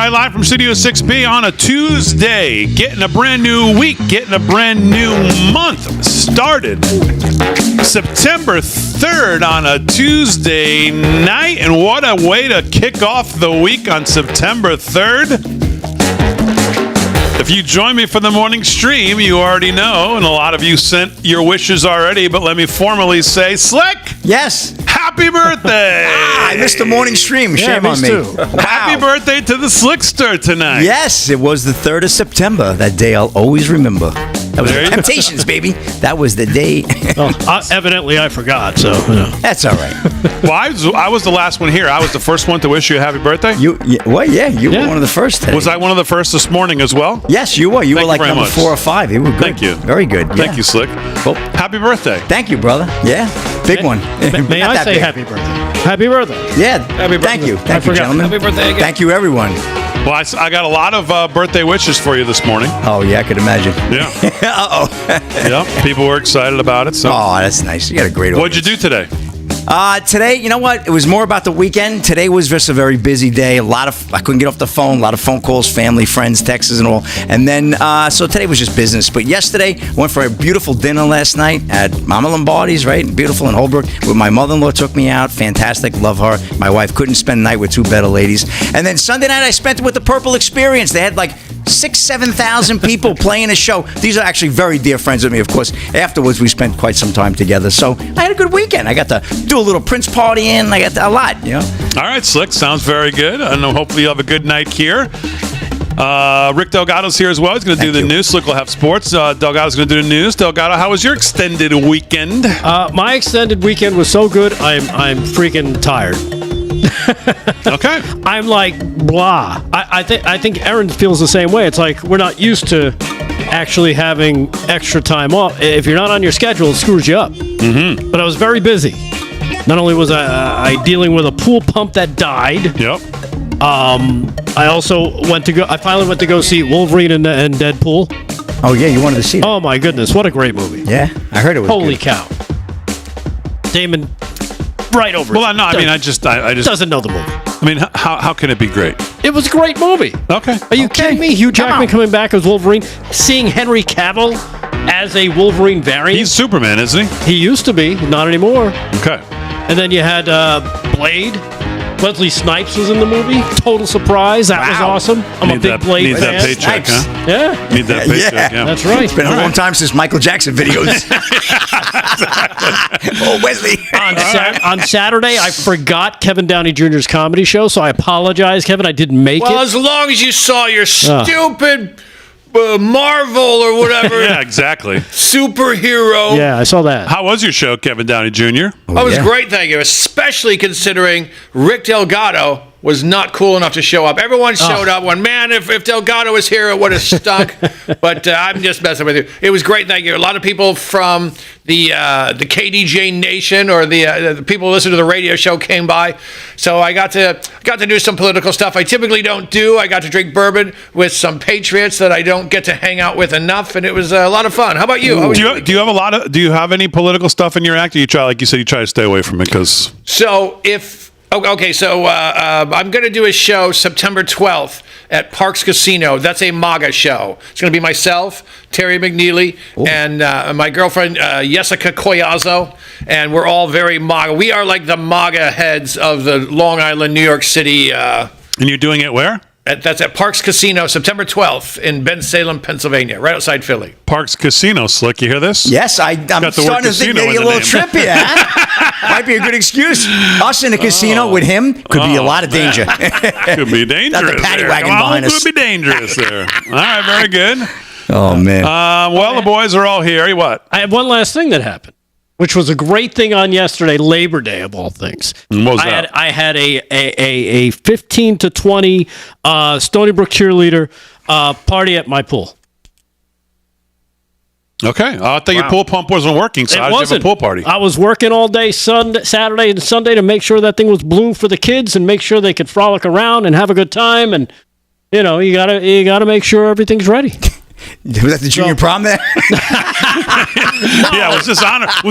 right, live from Studio 6B on a Tuesday. Getting a brand new week, getting a brand new month started. September 3rd on a Tuesday night. And what a way to kick off the week on September 3rd. If you join me for the morning stream, you already know, and a lot of you sent your wishes already, but let me formally say, Slick! Yes. Happy birthday! I missed the morning stream. Shame on me. Too. Wow. Happy birthday to the Slickster tonight. Yes, it was the 3rd of September. That day I'll always remember. That was the Temptations, baby. That was the day. Evidently, I forgot, so. That's all right. Well, I was the last one here. I was the first one to wish you a happy birthday. You were one of the first today. Was I one of the first this morning as well? Yes, you were. You were like number 4 or 5. You were good. Thank you. Very good. Thank you, Slick. Well, happy birthday. Thank you, brother. Yeah, big one. May I say happy birthday? Happy birthday. Yeah. Happy birthday. Thank you. Thank you, gentlemen. Happy birthday again. Thank you, everyone. Well, I got a lot of birthday wishes for you this morning. Oh, yeah, I could imagine. Yeah. Uh-oh. Yeah, people were excited about it. So. Oh, that's nice. You got a great audience. What'd you do today? Today, you know what? It was more about the weekend. Today was just a very busy day. I couldn't get off the phone. A lot of phone calls, family, friends, texts, and all. And then, so today was just business. But yesterday, went for a beautiful dinner last night at Mama Lombardi's, right? Beautiful in Holbrook. Where my mother-in-law took me out. Fantastic. Love her. My wife couldn't spend the night with two better ladies. And then Sunday night, I spent it with the Purple Experience. They had like 6,000-7,000 people playing a show. These are actually very dear friends of me, of course. Afterwards, we spent quite some time together. So I had a good weekend. I got to do a little Prince party in. I got a lot, you know. All right, Slick. Sounds very good. And hopefully you'll have a good night here. Rick Delgado's here as well. He's going to do the news. Slick will have sports. Delgado's going to do the news. Delgado, how was your extended weekend? My extended weekend was so good, I'm freaking tired. Okay. I'm like, blah. I think Aaron feels the same way. It's like we're not used to actually having extra time off. If you're not on your schedule, it screws you up. Mm-hmm. But I was very busy. Not only was I dealing with a pool pump that died. Yep. I also I finally went to go see Wolverine and Deadpool. Oh yeah, you wanted to see it. Oh my goodness, what a great movie. Yeah, I heard it was Holy good. cow. Damon right over. Well, no, I mean, I just doesn't know the movie. I mean, how can it be great? It was a great movie. Okay. Are you kidding me? Hugh Jackman coming back as Wolverine, seeing Henry Cavill as a Wolverine variant. He's Superman, isn't he? He used to be, not anymore. Okay. And then you had Blade. Wesley Snipes was in the movie. Total surprise. That was awesome. I'm a big Blade fan. Need that paycheck, huh? Yeah. Need that paycheck, yeah. That's right. It's been a long time since Michael Jackson videos. Oh, Wesley. On Saturday, I forgot Kevin Downey Jr.'s comedy show, so I apologize, Kevin. I didn't make it. Well, as long as you saw your stupid Marvel or whatever. Yeah, exactly. Superhero. Yeah, I saw that. How was your show, Kevin Downey Jr.? It was great, thank you. Especially considering Rick Delgado was not cool enough to show up. Everyone showed up. When if Delgado was here, it would have stunk. But I'm just messing with you. It was great, thank you. A lot of people from the KDJ Nation or the people who listen to the radio show came by. So I got to do some political stuff I typically don't do. I got to drink bourbon with some patriots that I don't get to hang out with enough, and it was a lot of fun. How about you? Do you have any political stuff in your act? Or you try to stay away from it because. So I'm going to do a show September 12th at Parks Casino. That's a MAGA show. It's going to be myself, Terry McNeely, and my girlfriend, Jessica Collazo, and we're all very MAGA. We are like the MAGA heads of the Long Island, New York City. And you're doing it where? That's at Parks Casino, September 12th in Bensalem, Pennsylvania, right outside Philly. Parks Casino, Slick. You hear this? Yes, I'm starting to think maybe a little trip here. Might be a good excuse. Us in a casino with him could be a lot of danger. Could be dangerous. Got the paddy wagon behind us. Could be dangerous there. All right, very good. Oh, man. The boys are all here. What? I have one last thing that happened, which was a great thing on yesterday, Labor Day of all things. What was that? I had a 15 to 20 Stony Brook cheerleader party at my pool. Okay. I thought your pool pump wasn't working, so how did you have a pool party? I was working all day Saturday and Sunday to make sure that thing was blue for the kids and make sure they could frolic around and have a good time. And, you gotta make sure everything's ready. Was that the junior prom there? Yeah, was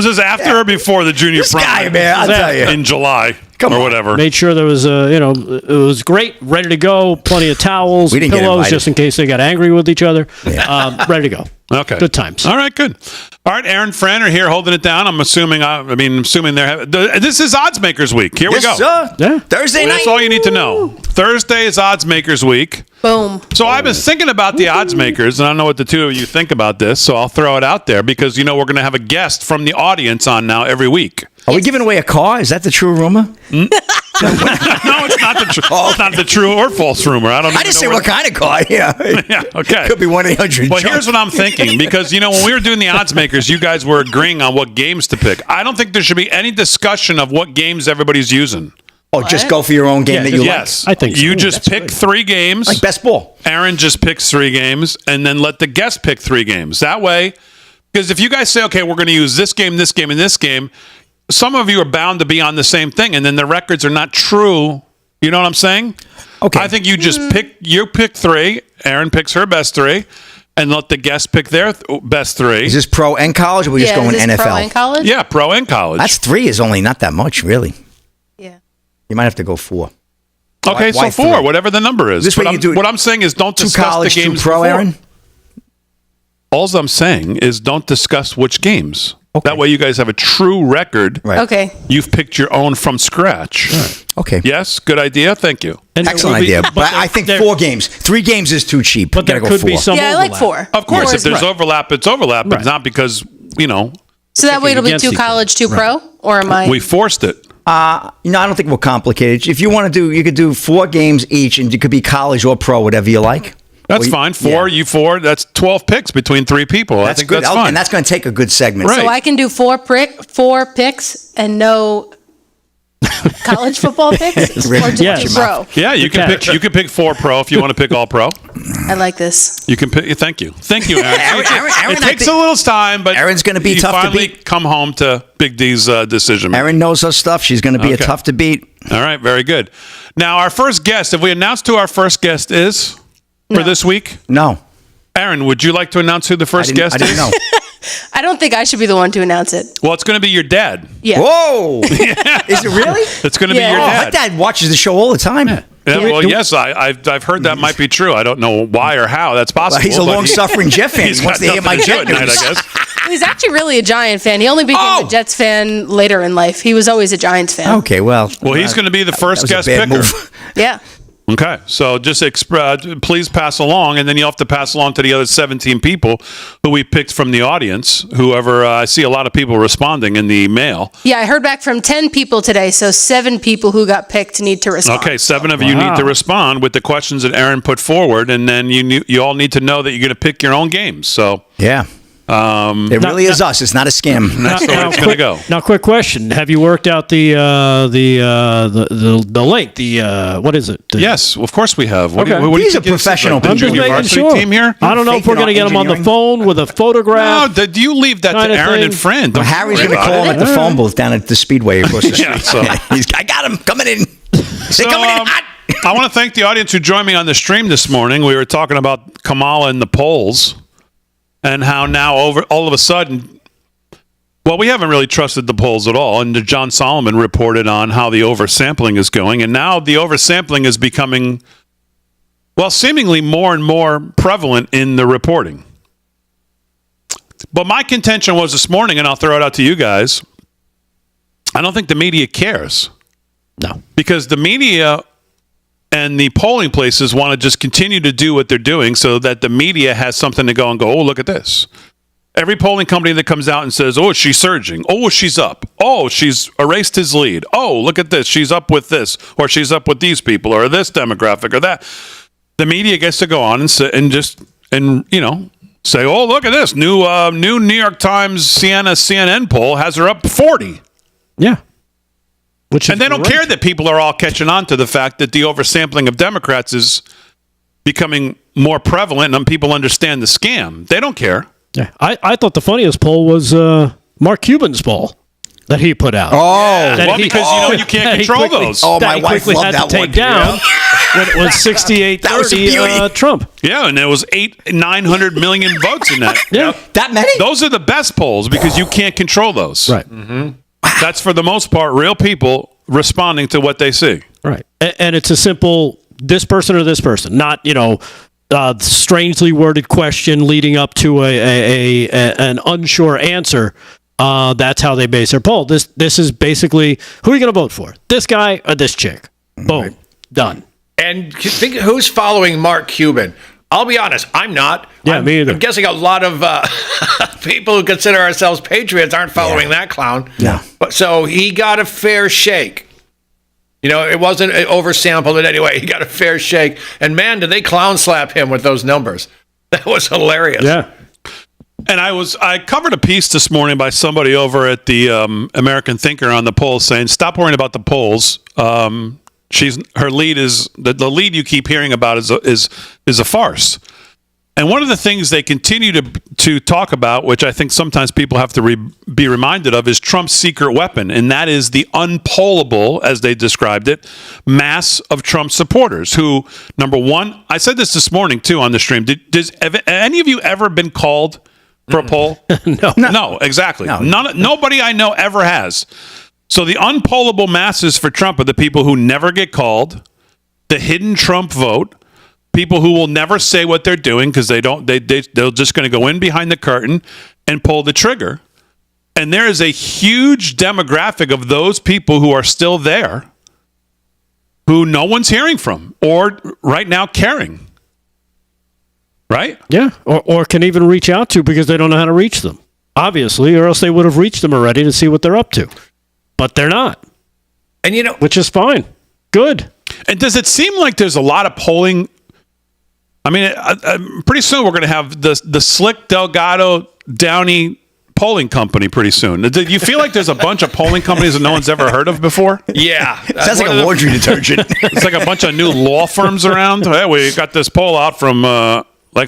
this after or before the junior This prom? guy, man, I'll tell you. In July Come or on. whatever. Made sure there was it was great, ready to go, plenty of towels, We didn't get pillows, invited. just in case they got angry with each other. Ready to go. Okay. Good times. All right, good. All right, Aaron Fran are here holding it down. I'm assuming they're this is Oddsmakers week. Here we go. Yes, sir. Yeah. Thursday night. That's all you need to know. Thursday is Oddsmakers week. Boom. So I was thinking about the Oddsmakers, and I don't know what the two of you think about this, so I'll throw it out there because, we're going to have a guest from the audience on now every week. Are we giving away a car? Is that the true rumor? No, it's not the it's not the true or false rumor. I don't know. I didn't say what kind of car. Yeah. Yeah, okay. Could be 1-800. Well, here's what I'm thinking, because, when we were doing the Oddsmakers, you guys were agreeing on what games to pick. I don't think there should be any discussion of what games everybody's using. Oh, just go for your own game that you Yes. I think so. You just That's pick good. 3 games. like. Like best ball. Aaron just picks 3 games, and then let the guest pick 3 games. That way, because if you guys say, okay, we're going to use this game, and this game, some of you are bound to be on the same thing, and then the records are not true. You know what I'm saying? Okay. I think you just pick 3. Aaron picks her best 3, and let the guest pick their best 3. Is this pro and college, or we just Yeah, going is this NFL? pro and college? Yeah, pro and college. That's 3 is only not that much, really. Yeah. You might have to go 4. okay, why so 4, 3? whatever the number is. This way you do it what I'm saying is don't 2 discuss college, the 2 games pro, before. Aaron? All I'm saying is don't discuss which games. Okay. That way you guys have a true record. Right. Okay. You've picked your own from scratch. Okay. Yes, good idea. Thank you. And there Excellent will be- idea. But I think there- 4 games. 3 games is too cheap. But there Gotta go could be 4. some Yeah, I like overlap. 4. Of course, 4 if is there's right. overlap, it's overlap, but Right. not because, So that way it'll be against 2 each other. college, 2 pro? Or am I? we forced it. I don't think we're complicated. If you want to do, you could do 4 games each, and you could be college or pro, whatever you like. That's Or fine. 4, yeah. you 4. That's 12 picks between 3 people. I That's think good. that's fine. And that's going to take a good segment. Right. So I can do 4 picks and no college football picks? Or just Yes. 2 pro? yeah, you can pick. You can pick 4 pro if you want to pick all pro. I like this. You can pick. Thank you, Aaron. Aaron, It I takes think- a little time, but Aaron's gonna be you tough to finally beat. come home to Big D's decision. Aaron knows her stuff. She's going to be a Okay. tough to beat. All right, very good. Now, our first guest. Have we announced who our first guest is for this week? No. Aaron, would you like to announce who the first guest I didn't is? know. I don't think I should be the one to announce it. Well, it's going to be your dad. Yeah. Whoa. Is it really? It's going to Yeah. be your Oh, dad. my dad watches the show all the time. Yeah, well, yes, I've heard that might be true. I don't know why or how that's possible. He's a but long-suffering Jet fan. He's He wants got to hear my nothing to do Jet at night, news. I guess. He's actually really a Giant fan. He only became Oh! a Jets fan later in life. He was always a Giants fan. Okay, well. Well, he's going to be the first that was guest a bad picker. move. Yeah. Okay, so just please pass along, and then you'll have to pass along to the other 17 people who we picked from the audience. Whoever I see a lot of people responding in the mail. Yeah, I heard back from 10 people today, so 7 people who got picked need to respond. Okay, 7 of you Wow. need to respond with the questions that Aaron put forward, and then you all need to know that you're going to pick your own games. So Yeah. It really is us. It's not a scam. that's the way it's going to go. Now, quick question: have you worked out the link? What is it? Yes, of course we have. What Okay. do you He's a think this is, professional like the I'm just junior making varsity sure. team here? I don't know if Faking we're going to our get him on the engineering. phone with a photograph. No, you leave that Kind to of Aaron thing. and Fran. Well, Don't Harry's worry going to about call him it. at the phone booth down at the Speedway across the street. Yeah, so- I got him coming in. They're So, coming in hot. I want to thank the audience who joined me on the stream this morning. We were talking about Kamala and the polls and how now all of a sudden, well, we haven't really trusted the polls at all. And John Solomon reported on how the oversampling is going. And now the oversampling is becoming, well, seemingly more and more prevalent in the reporting. But my contention was this morning, and I'll throw it out to you guys, I don't think the media cares. No. Because the media and the polling places want to just continue to do what they're doing so that the media has something to go and go, oh, look at this. Every polling company that comes out and says, oh, she's surging. Oh, she's up. Oh, she's erased his lead. Oh, look at this. She's up with this, or she's up with these people, or this demographic, or that. The media gets to go on and say, say, oh, look at this. New New York Times CNN poll has her up 40. Yeah. Which is And they don't great. care that people are all catching on to the fact that the oversampling of Democrats is becoming more prevalent and people understand the scam. They don't care. Yeah. I thought the funniest poll was Mark Cuban's poll. that he put out. Well, because you can't control those. Oh, that my he wife quickly loved had to that one. take down when it was 68-30 That was a beauty. Trump. Yeah, and there was 900 million votes in that. Yeah. That many? Those are the best polls because you can't control those. Right. That's for the most part real people responding to what they see. Right. And it's a simple this person or this person, not, strangely worded question leading up to an unsure answer. That's how they base their poll. This is basically, who are you going to vote for? This guy or this chick? Boom. Done. And think who's following Mark Cuban. I'll be honest, I'm not. Yeah, me either. I'm guessing a lot of people who consider ourselves patriots aren't following that clown. No. But so he got a fair shake. It wasn't oversampled in any way. He got a fair shake. And man, did they clown slap him with those numbers. That was hilarious. Yeah. And I covered a piece this morning by somebody over at the American Thinker on the polls saying, stop worrying about the polls. Her lead is the lead you keep hearing about is a farce. And one of the things they continue to talk about, which I think sometimes people have to be reminded of, is Trump's secret weapon, and that is the unpollable, as they described it, mass of Trump supporters. Who, number one, I said this morning too on the stream. Have any of you ever been called for a poll? No, exactly. No. Nobody I know ever has. So the unpollable masses for Trump are the people who never get called, the hidden Trump vote, people who will never say what they're doing because they're just going to go in behind the curtain and pull the trigger. And there is a huge demographic of those people who are still there who no one's hearing from or right now caring. Right? Yeah. Or can even reach out to because they don't know how to reach them, obviously, or else they would have reached them already to see what they're up to. But they're not. And which is fine. Good. And does it seem like there's a lot of polling? I mean, pretty soon we're going to have the Slick Delgado Downey polling company pretty soon. Do you feel like there's a bunch of polling companies that no one's ever heard of before? Yeah. Sounds like a laundry detergent. It's like a bunch of new law firms around. Hey, we got this poll out from,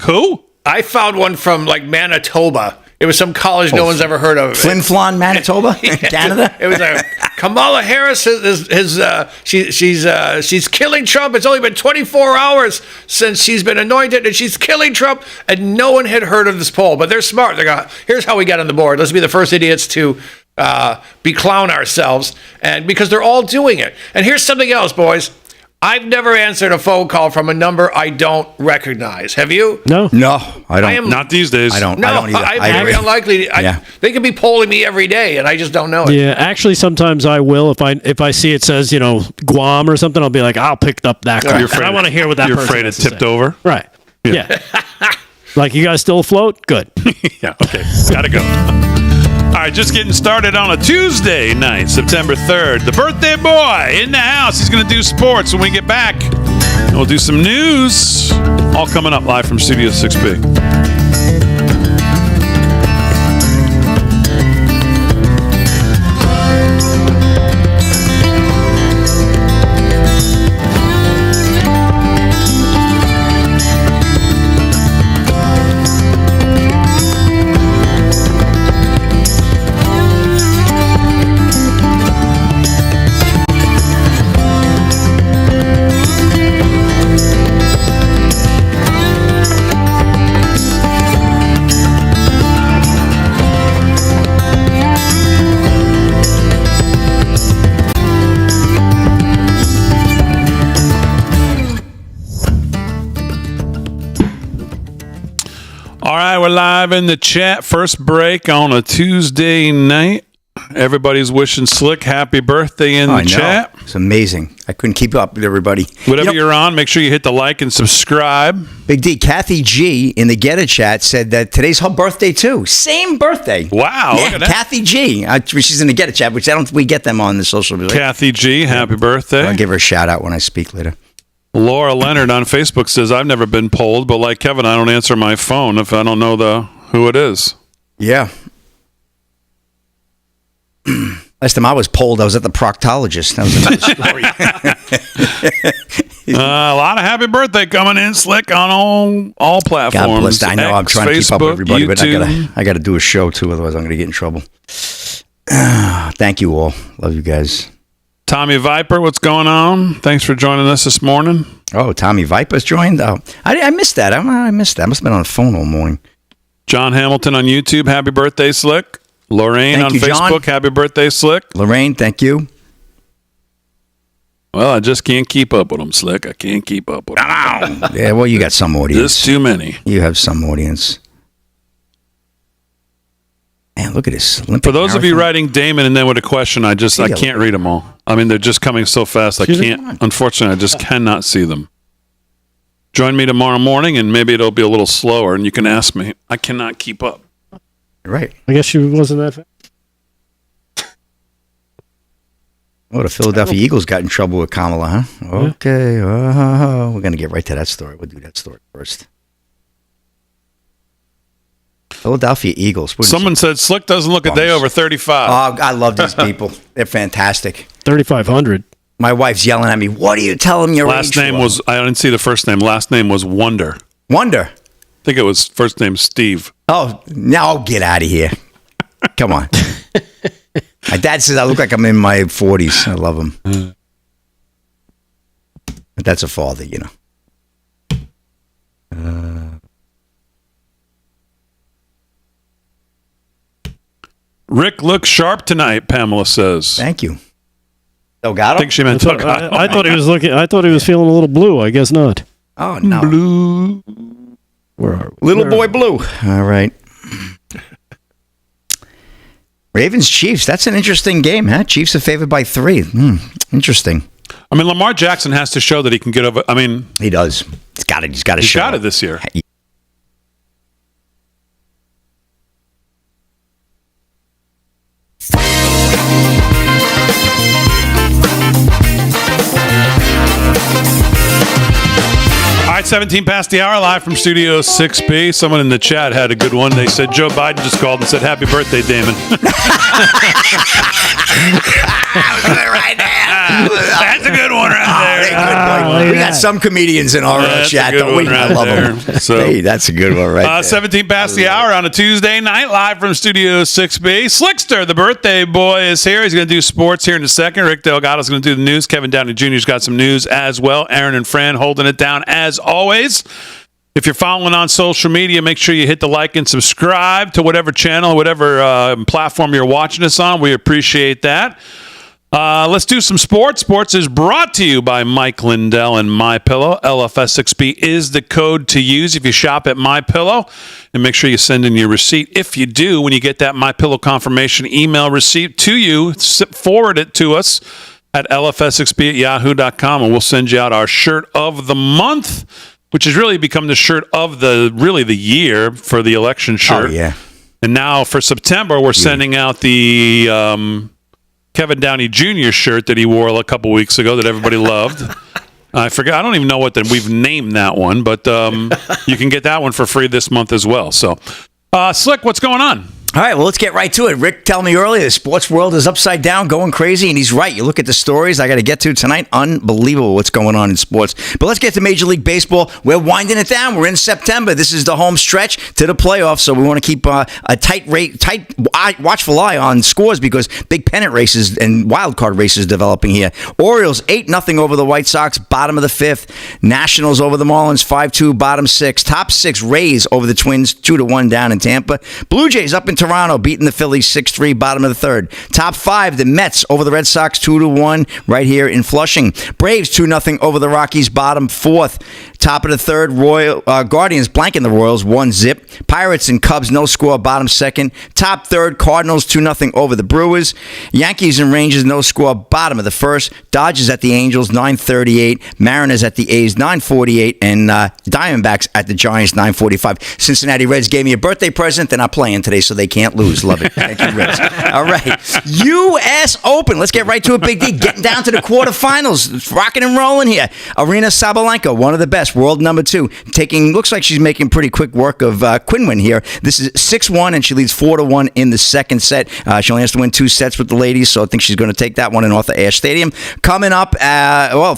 who? I found one from Manitoba. It was some college no one's ever heard of. Flin Flon, Manitoba, Canada. It was Kamala Harris. She's killing Trump. It's only been 24 hours since she's been anointed, and she's killing Trump. And no one had heard of this poll, but they're smart. They go, here's how we got on the board. Let's be the first idiots to beclown ourselves, and because they're all doing it. And here's something else, boys. I've never answered a phone call from a number I don't recognize. Have you? No, I don't. Not these days. I don't. No, I don't either. I'm very unlikely. They could be polling me every day, and I just don't know it. Yeah, actually, sometimes I will if I see it says Guam or something. I'll be like, I'll pick up that call. You're afraid I want to hear what that You're person afraid it has to tipped say. over? Right. Yeah. Like, you guys still afloat? Good. Yeah, okay. Gotta go. All right, just getting started on a Tuesday night, September 3rd. The birthday boy in the house. He's going to do sports when we get back. And we'll do some news. All coming up live from Studio 6B. All right, we're live in the chat. First break on a Tuesday night. Everybody's wishing Slick happy birthday in the chat. It's amazing. I couldn't keep up with everybody. Whatever you're on, make sure you hit the like and subscribe. Big D, Kathy G in the Get It chat said that today's her birthday too. Same birthday. Wow, Yeah, look at that. Kathy G. She's in the Get It chat, which we get them on the social media. Kathy G, happy birthday. I'll give her a shout out when I speak later. Laura Leonard on Facebook says, I've never been polled, but like Kevin, I don't answer my phone if I don't know who it is. Yeah. Last time I was polled, I was at the proctologist. That was another story. A lot of happy birthday coming in, Slick, on all platforms. God bless. I know I'm trying to keep up with Facebook, everybody, YouTube. but I got to do a show too, otherwise I'm going to get in trouble. Thank you all. Love you guys. Tommy Viper, what's going on? Thanks for joining us this morning. Oh, Tommy Viper's joined? Oh, I missed that. I missed that. I must have been on the phone all morning. John Hamilton on YouTube, happy birthday, Slick. Lorraine on Facebook, happy birthday, Slick. Lorraine, thank you. Well, I just can't keep up with them, Slick. I can't keep up with them. Yeah, well, you got some audience. Just too many. You have some audience. Man, look at this. Olympic For those of you marathon. writing Damon and then with a question, I can't read them all. I mean, they're just coming so fast. Unfortunately, I just cannot see them. Join me tomorrow morning, and maybe it'll be a little slower, and you can ask me. I cannot keep up. Right. I guess she wasn't that fast. Oh, the Philadelphia Eagles got in trouble with Kamala, huh? Okay. We're going to get right to that story. We'll do that story first. Philadelphia Eagles. Someone said Slick doesn't look a day over 35. Oh, I love these people. They're fantastic. 3,500. My wife's yelling at me, what are you telling your Last age name for? was, I didn't see the first name. Last name was Wonder. Wonder. I think it was first name Steve. Oh, now get out of here. Come on. My dad says I look like I'm in my 40s. I love him. But that's a father, you know. Rick looks sharp tonight, Pamela says. Thank you. Delgado? I think she meant Delgado. I thought he was looking. I thought he was feeling a little blue. I guess not. Oh, no. Blue. Where are we? Little boy blue. All right. Ravens Chiefs. That's an interesting game, huh? Chiefs are favored by 3. Interesting. I mean, Lamar Jackson has to show that he can get over. I mean, He does. He's got it. He's got to he's show got it this year. All right, 17 past the hour, live from Studio 6B. Someone in the chat had a good one. They said Joe Biden just called and said, "Happy birthday, Damon." right there. That's a good one right there. We got some comedians in our That's a chat, good don't we? one right I love there. them. So- Hey, that's a good one right there. 17 past the hour on a Tuesday night, live from Studio 6B. Slickster, the birthday boy, is here. He's going to do sports here in a second. Rick Delgado's going to do the news. Kevin Downey Jr.'s got some news as well. Aaron and Fran holding it down as always. If you're following on social media, make sure you hit the like and subscribe to whatever channel, whatever platform you're watching us on. We appreciate that. Let's do some sports. Sports is brought to you by Mike Lindell and MyPillow. LFS6B is the code to use if you shop at MyPillow. And make sure you send in your receipt. If you do, when you get that MyPillow confirmation email receipt to you, forward it to us at lfs6b@yahoo.com, and we'll send you out our shirt of the month, which has really become the shirt of the year for the election shirt. Oh, yeah. And now for September, we're sending out the Kevin Downey Jr. shirt that he wore a couple weeks ago that everybody loved. I forgot. I don't even know we've named that one, but you can get that one for free this month as well. So, Slick, what's going on? All right, well, let's get right to it. Rick told me earlier the sports world is upside down, going crazy, and he's right. You look at the stories I got to get to tonight. Unbelievable what's going on in sports. But let's get to Major League Baseball. We're winding it down. We're in September. This is the home stretch to the playoffs, so we want to keep a tight watchful eye on scores because big pennant races and wild card races developing here. Orioles 8-0 over the White Sox, bottom of the 5th. Nationals over the Marlins 5-2, bottom 6. Top 6 Rays over the Twins 2-1 down in Tampa. Blue Jays up in Toronto, beating the Phillies 6-3, bottom of the 3rd. Top 5, the Mets over the Red Sox 2-1 right here in Flushing. Braves 2-0 over the Rockies, bottom 4th. Top of the 3rd, Guardians blanking the Royals 1-0. Pirates and Cubs no score, bottom 2nd. Top 3rd, Cardinals 2-0 over the Brewers. Yankees and Rangers no score, bottom of the 1st. Dodgers at the Angels 9:38. Mariners at the A's 9:48, and Diamondbacks at the Giants 9:45. Cincinnati Reds gave me a birthday present. They're not playing today, so they can't lose. Love it. Thank you, Reds. All right. U.S. Open. Let's get right to it, Big D. Getting down to the quarterfinals. It's rocking and rolling here. Arina Sabalenka, one of the best, world number 2. Looks like she's making pretty quick work of Quinlan here. This is 6-1, and she leads 4-1 in the second set. She only has to win 2 sets with the ladies, so I think she's going to take that one in Arthur Ashe Stadium. Coming up,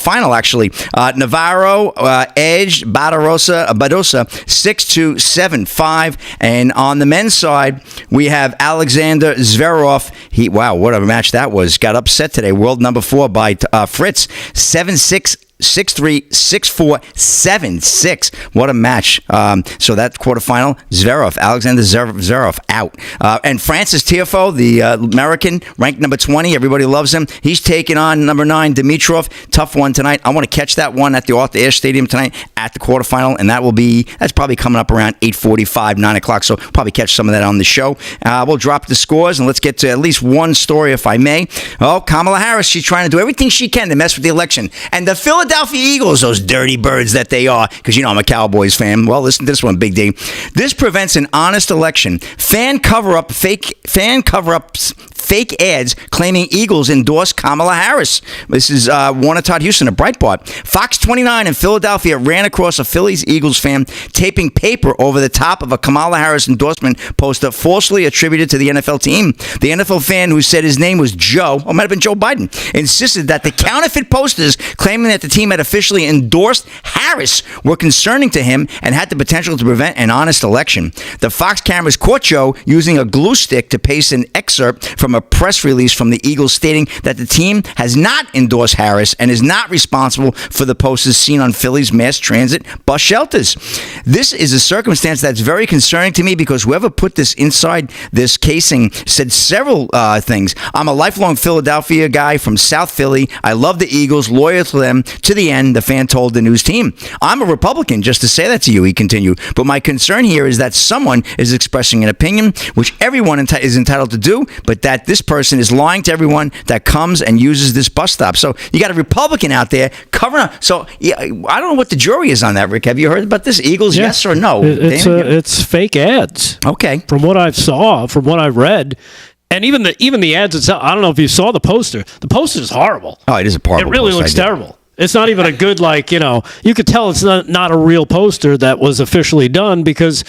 final actually. Navarro, Edge, Badosa, 6-2, 7-5. And on the men's side, we have Alexander Zverev. Wow, what a match that was. Got upset today. World number 4 by Fritz. 7-6. 6-3, 6-4, 7-6. What a match. So that quarterfinal, Alexander Zverev out. And Francis Tiafoe, the American, ranked number 20. Everybody loves him. He's taking on number 9, Dimitrov. Tough one tonight. I want to catch that one at the Arthur Ashe Stadium tonight at the quarterfinal, and that's probably coming up around 8:45, 9 o'clock, so probably catch some of that on the show. We'll drop the scores, and let's get to at least one story, if I may. Kamala Harris, she's trying to do everything she can to mess with the election. And the Philadelphia Eagles, those dirty birds that they are, because you know I'm a Cowboys fan. Well, listen to this one, Big D. This prevents an honest election. Fake ads claiming Eagles endorse Kamala Harris. This is Warner Todd Houston of Breitbart. Fox 29 in Philadelphia ran across a Phillies Eagles fan taping paper over the top of a Kamala Harris endorsement poster falsely attributed to the NFL team. The NFL fan, who said his name was Joe, or might have been Joe Biden, insisted that the counterfeit posters claiming that the team had officially endorsed Harris were concerning to him and had the potential to prevent an honest election. The Fox cameras caught Joe using a glue stick to paste an excerpt from a press release from the Eagles stating that the team has not endorsed Harris and is not responsible for the posters seen on Philly's mass transit bus shelters. This is a circumstance that's very concerning to me because whoever put this inside this casing said several things. I'm a lifelong Philadelphia guy from South Philly. I love the Eagles, loyal to them to the end, the fan told the news team. I'm a Republican, just to say that to you, he continued. But my concern here is that someone is expressing an opinion, which everyone is entitled to do, but that this person is lying to everyone that comes and uses this bus stop. So you got a Republican out there covering up. So yeah, I don't know what the jury is on that, Rick. Have you heard about this? Eagles, yes or no? It's fake ads. Okay. From what I saw, from what I've read, and even the ads itself. I don't know if you saw the poster. The poster is horrible. Oh, it is a horrible. It really looks terrible. It's not even a good, you could tell it's not a real poster that was officially done because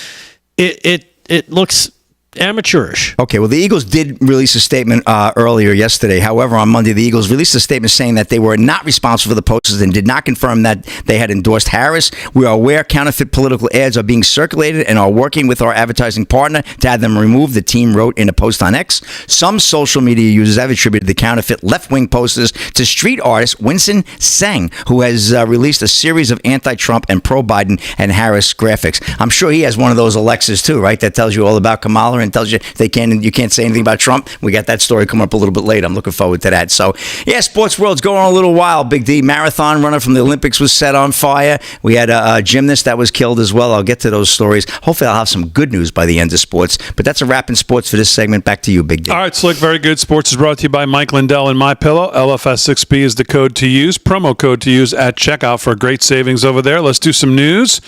it looks amateurish. Okay, well, the Eagles did release a statement earlier yesterday. However, on Monday, the Eagles released a statement saying that they were not responsible for the posters and did not confirm that they had endorsed Harris. We are aware counterfeit political ads are being circulated and are working with our advertising partner to have them removed, the team wrote in a post on X. Some social media users have attributed the counterfeit left-wing posters to street artist Winston Sang, who has released a series of anti-Trump and pro-Biden and Harris graphics. I'm sure he has one of those Alexas, too, right, that tells you all about Kamala and tells you you can't say anything about Trump. We got that story coming up a little bit later. I'm looking forward to that. So, yeah, sports world's going on a little while. Big D, marathon runner from the Olympics was set on fire. We had a gymnast that was killed as well. I'll get to those stories. Hopefully, I'll have some good news by the end of sports. But that's a wrap in sports for this segment. Back to you, Big D. All right, Slick, very good. Sports is brought to you by Mike Lindell and MyPillow. LFS6B is the code to use, promo code to use at checkout for great savings over there. Let's do some news.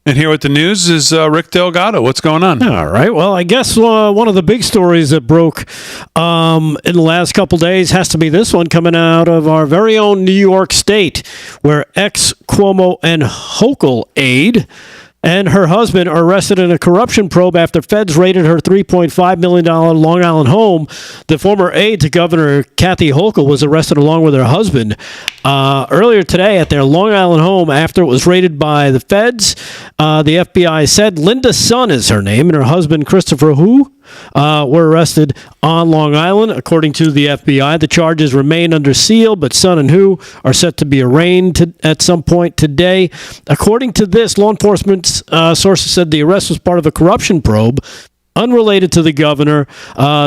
And here with the news is Rick Delgado. What's going on? All right. Well, I guess one of the big stories that broke in the last couple days has to be this one coming out of our very own New York State, where ex-Cuomo and Hochul aide and her husband are arrested in a corruption probe after feds raided her $3.5 million Long Island home. The former aide to Governor Kathy Hochul was arrested along with her husband earlier today at their Long Island home after it was raided by the feds. The FBI said Linda Sun is her name, and her husband, Christopher Hu, were arrested on Long Island. According to the FBI, the charges remain under seal, but Sun and Hu are set to be arraigned at some point today. According to this, law enforcement sources said the arrest was part of a corruption probe unrelated to the governor.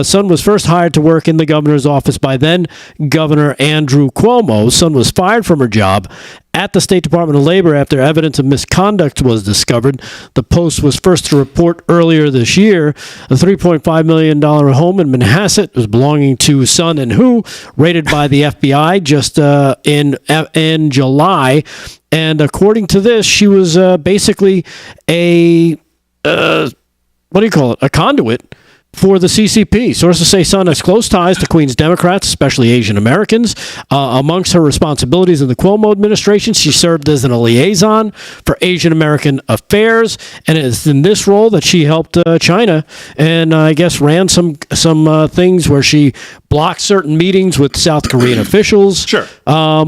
Sun was first hired to work in the governor's office by then Governor Andrew Cuomo. Sun was fired from her job at the State Department of Labor after evidence of misconduct was discovered. The Post was first to report earlier this year a $3.5 million home in Manhasset was belonging to Sun and Hu, raided by the FBI just in July. And according to this, she was basically a what do you call it? A conduit for the CCP. Sources say Sun has close ties to Queen's Democrats, especially Asian Americans. Amongst her responsibilities in the Cuomo administration, she served as a liaison for Asian American affairs, and it's in this role that she helped China and I guess ran some things where she blocked certain meetings with South Korean officials. Sure. All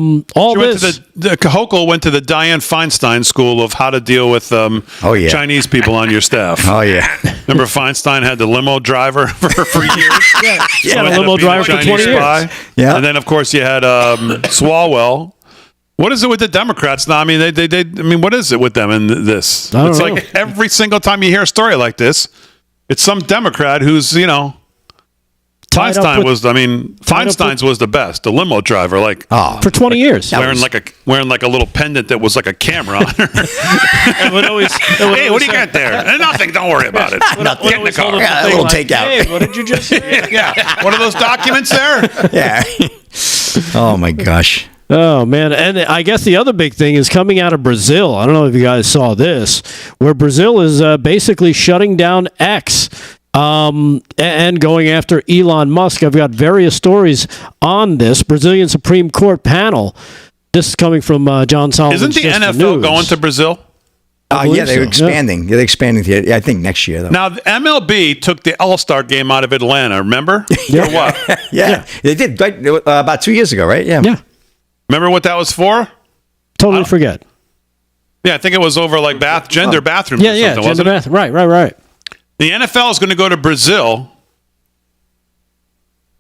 She went this. to the Hochul went to the Dianne Feinstein School of how to deal with yeah. Chinese people on your staff. Oh, yeah. Remember Feinstein had the limo driver for years? Yeah, Who a ended limo up being driver a for Chinese 20 years. spy. Yeah. And then, of course, you had Swalwell. What is it with the Democrats now? I mean, they I mean, what is it with them in this? I don't It's know. like every single time you hear a story like this, it's some Democrat who's, Tied up Feinstein with- was, Feinstein's was the best, the limo driver, like For 20 years. wearing like a little pendant that was like a camera on her. Hey, what do you got there? Nothing. Don't worry about it. Get in the car. Yeah, a little takeout. Hey, what did you just say? Yeah. What are those documents there? Yeah. Oh, my gosh. Oh, man. And I guess the other big thing is coming out of Brazil. I don't know if you guys saw this, where Brazil is basically shutting down X and going after Elon Musk. I've got various stories on this. Brazilian Supreme Court panel. This is coming from John Solomon. Isn't the NFL going to Brazil? Yeah, they're so, expanding. Yeah, they're expanding. I think next year, though. Now, the MLB took the All-Star game out of Atlanta, remember? Yeah. For what? Yeah, they did right, about 2 years ago, right? Yeah. Yeah. Remember what that was for? Totally forget. Yeah, I think it was over like gender bathrooms Yeah, or yeah. something, Gender wasn't it? bath. Right. The NFL is going to go to Brazil,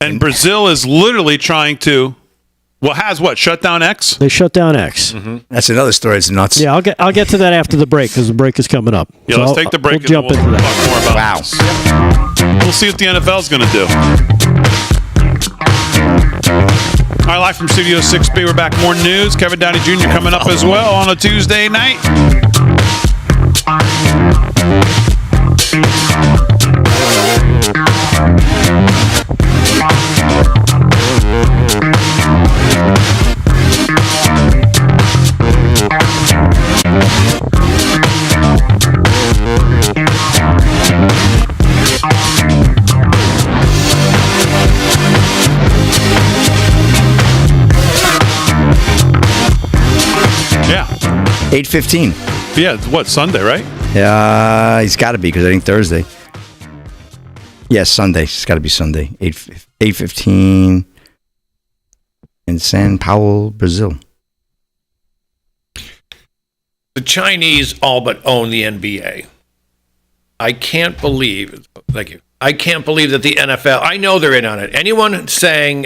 and Brazil is literally trying to, shut down X? They shut down X. That's another story. It's nuts. Yeah, I'll get to that after the break because the break is coming up. Yeah, So let's take the break We'll jump and into we'll that. talk more about Wow. this. We'll see what the NFL is going to do. All right, live from Studio 6B, we're back. More news. Kevin Downey Jr. coming up as well on a Tuesday night. Yeah. 8:15. Yeah, what, Sunday, right? He's got to be because I think Thursday. Yes, Sunday. It's got to be Sunday. 8:15 in São Paulo, Brazil. The Chinese all but own the NBA. I can't believe. Thank you. I can't believe that the NFL. I know they're in on it. Anyone saying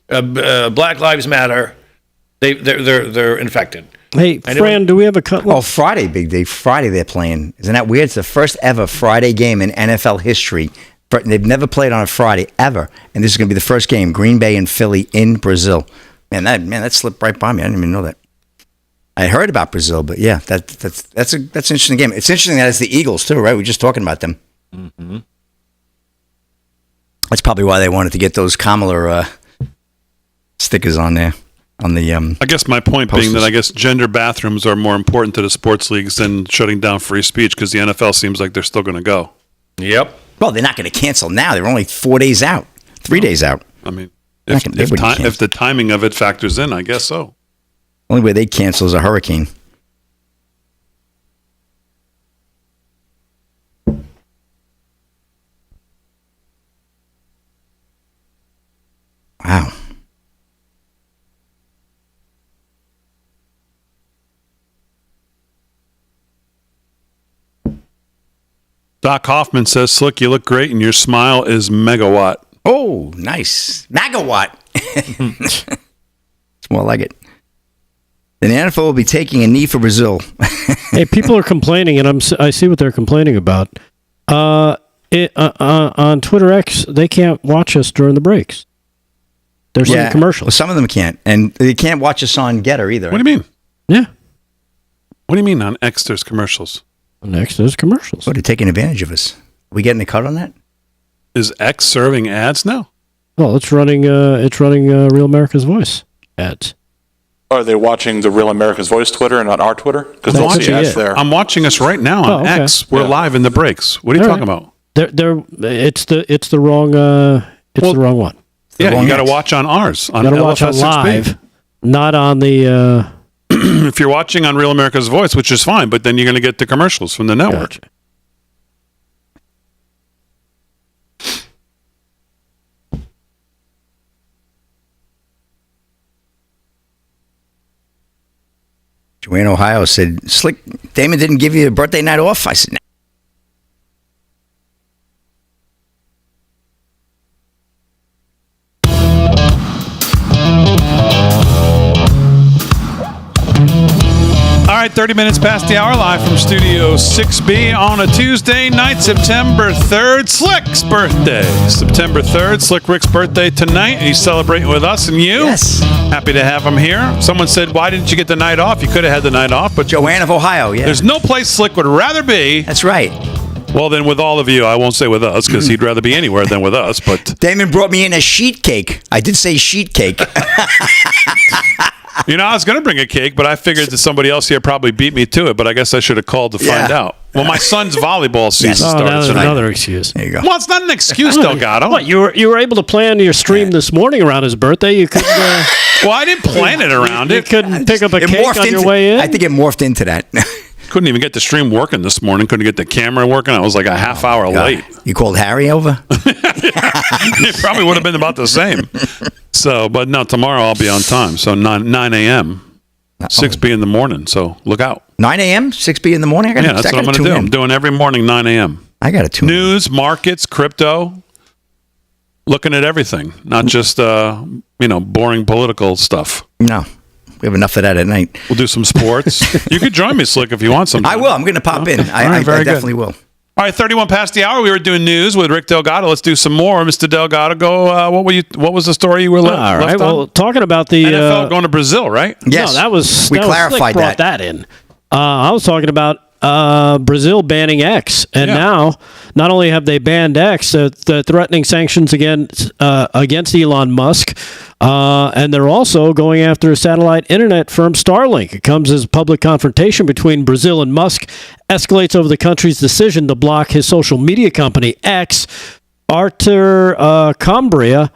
Black Lives Matter, they're infected. Hey, Fran, do we have a cut? Oh, Friday, big day. Friday they're playing. Isn't that weird? It's the first ever Friday game in NFL history. They've never played on a Friday ever, and this is going to be the first game. Green Bay and Philly in Brazil. That slipped right by me. I didn't even know that. I heard about Brazil, but yeah, that's an interesting game. It's interesting that it's the Eagles too, right? We're just talking about them. Mm-hmm. That's probably why they wanted to get those Kamala stickers on there. On the I guess my point posters. being that I guess gender bathrooms are more important to the sports leagues than shutting down free speech because the NFL seems like they're still going to go. Yep. Well, they're not going to cancel now. They're only 4 days out, 3 days out. I mean, They wouldn't cancel. if the timing of it factors in, I guess so. Only way they cancel is a hurricane. Wow. Doc Hoffman says, Slick, you look great and your smile is megawatt. Oh, nice. Megawatt. It's more like it. Then the NFL will be taking a knee for Brazil. Hey, people are complaining, and I see what they're complaining about. On Twitter X, they can't watch us during the breaks. They're seeing Well, commercials. some of them can't. And they can't watch us on Getter either. What do you mean? Yeah. What do you mean on X there's commercials? Next, there's commercials. What, they're taking advantage of us. Are we getting a cut on that? Is X serving ads now? Well, it's running Real America's Voice ads. Are they watching the Real America's Voice Twitter and not our Twitter? Because That's they'll see actually ads it. there. I'm watching us right now on Oh, okay. X. We're Yeah. live in the breaks. What are you All talking right. about? It's the wrong the wrong one. Yeah, you got to watch on ours. You got to watch on live, not on the. If you're watching on Real America's Voice, which is fine, but then you're going to get the commercials from the network. Gotcha. Joanne, Ohio said, Slick, Damon didn't give you a birthday night off? I said, All right, 30 minutes past the hour, live from Studio 6B on a Tuesday night, September 3rd. Slick's birthday. September 3rd, Slick Rick's birthday tonight. He's celebrating with us and you. Yes. Happy to have him here. Someone said, why didn't you get the night off? You could have had the night off, but Joanne of Ohio, yeah. there's no place Slick would rather be. That's right. Well, then with all of you, I won't say with us because he'd rather be anywhere than with us. But Damon brought me in a sheet cake. I did say sheet cake. you know, I was going to bring a cake, but I figured that somebody else here probably beat me to it. But I guess I should have called to find out. Well, my son's volleyball season started that's tonight. another excuse. There you go. Well, it's not an excuse, Delgado. What, you were able to plan your stream this morning around his birthday? You couldn't. Well, I didn't plan it around You it. couldn't pick up a It cake morphed on your into- way in. I think it morphed into that. Couldn't even get the stream working this morning. Couldn't get the camera working. I was like a half hour late. You called Harry over? It probably would have been about the same. So, but no, tomorrow I'll be on time. So 9 a.m., 6 in the morning. So look out. 9 a.m., 6 in the morning? Yeah, that's what I'm going to do. I'm doing every morning 9 a.m. I got to tune in. News, markets, crypto, looking at everything, not just, boring political stuff. No. We have enough of that at night. We'll do some sports. You could join me, Slick, if you want some. I will. I'm going to pop in. I definitely will. All right, 31 past the hour. We were doing news with Rick Delgado. Let's do some more. Mr. Delgado, go. What was the story you were left on? Well, talking about the NFL going to Brazil, right? Yes. No, that was we that clarified was Slick brought that in. I was talking about Brazil banning X, and now not only have they banned X, they're threatening sanctions against Elon Musk, and they're also going after satellite internet firm Starlink. It comes as a public confrontation between Brazil and Musk escalates over the country's decision to block his social media company X. Arthur Cambria,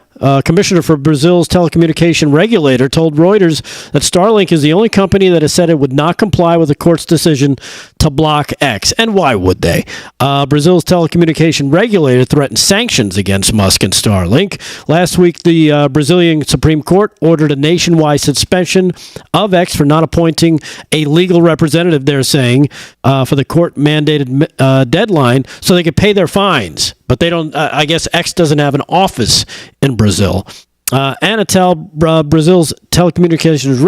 commissioner for Brazil's telecommunication regulator, told Reuters that Starlink is the only company that has said it would not comply with the court's decision to block X. And why would they? Brazil's telecommunication regulator threatened sanctions against Musk and Starlink. Last week, the Brazilian Supreme Court ordered a nationwide suspension of X for not appointing a legal representative, they're saying, for the court-mandated deadline so they could pay their fines. But they don't. I guess X doesn't have an office in Brazil. Anatel, Brazil's telecommunications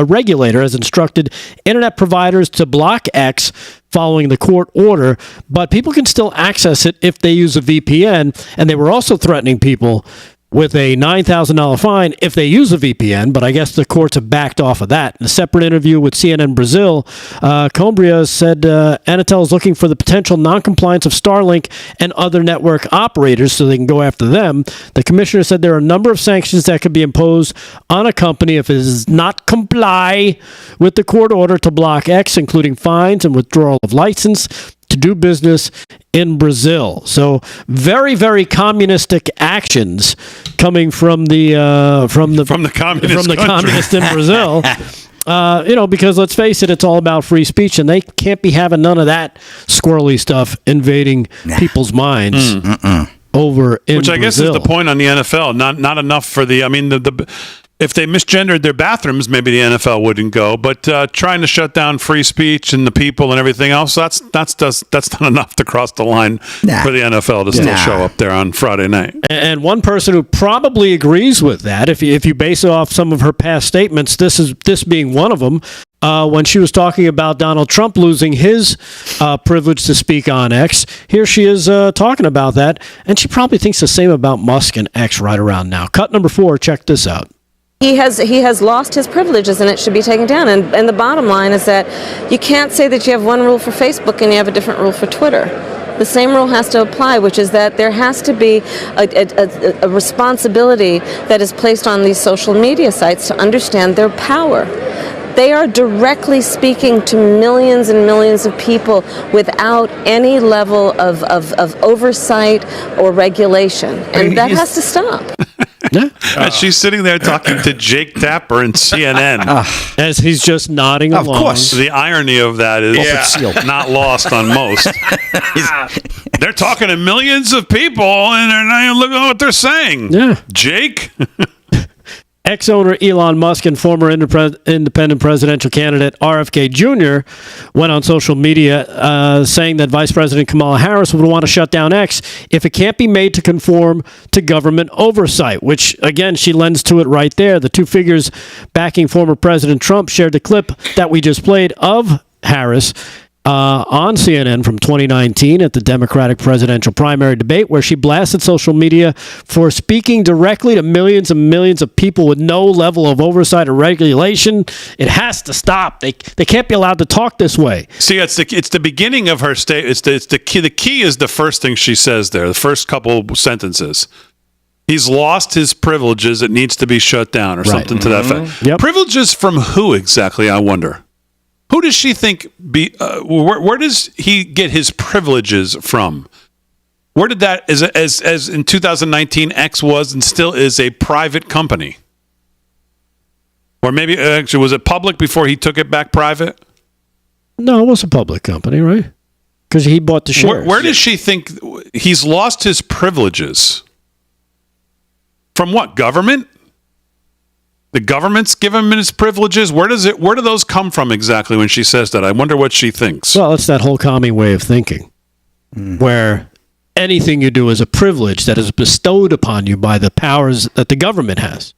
regulator, has instructed internet providers to block X following the court order, but people can still access it if they use a VPN. And they were also threatening people with a $9,000 fine if they use a VPN, but I guess the courts have backed off of that. In a separate interview with CNN Brazil, Cambria said Anatel is looking for the potential noncompliance of Starlink and other network operators so they can go after them. The commissioner said there are a number of sanctions that could be imposed on a company if it does not comply with the court order to block X, including fines and withdrawal of license to do business in Brazil. So very, very communistic actions coming from the communists in Brazil. Because let's face it, it's all about free speech, and they can't be having none of that squirrely stuff invading people's minds over in Brazil. Which I guess is the point on the NFL. Not enough for the if they misgendered their bathrooms, maybe the NFL wouldn't go. But trying to shut down free speech and the people and everything else, that's not enough to cross the line for the NFL to still show up there on Friday night. And one person who probably agrees with that, if you base it off some of her past statements, this being one of them, when she was talking about Donald Trump losing his privilege to speak on X, here she is talking about that, and she probably thinks the same about Musk and X right around now. Cut number 4, check this out. He has lost his privileges, and it should be taken down. And the bottom line is that you can't say that you have one rule for Facebook and you have a different rule for Twitter. The same rule has to apply, which is that there has to be a responsibility that is placed on these social media sites to understand their power. They are directly speaking to millions and millions of people without any level of oversight or regulation. And that has to stop. And she's sitting there talking to Jake Tapper and CNN. As he's just nodding along. Of course. The irony of that is not lost on most. They're talking to millions of people, and they're not looking at what they're saying. Yeah. Jake? Ex-owner Elon Musk and former independent presidential candidate RFK Jr. went on social media saying that Vice President Kamala Harris would want to shut down X if it can't be made to conform to government oversight, which, again, she lends to it right there. The two figures backing former President Trump shared the clip that we just played of Harris on CNN from 2019 at the Democratic presidential primary debate, where she blasted social media for speaking directly to millions and millions of people with no level of oversight or regulation. It has to stop. They can't be allowed to talk this way. See, it's the beginning of her state. It's the key. The key is the first thing she says there. The first couple sentences. He's lost his privileges. It needs to be shut down, or something to that effect. Yep. Privileges from who exactly? I wonder. Who does she think where does he get his privileges from? Where did that, as in 2019, X was and still is a private company? Or maybe, actually, was it public before he took it back private? No, it was a public company, right? Because he bought the shares. Where does she think he's lost his privileges? From what, government? The government's given him his privileges. Where do those come from exactly when she says that? I wonder what she thinks. Well, it's that whole commie way of thinking, where anything you do is a privilege that is bestowed upon you by the powers that the government has.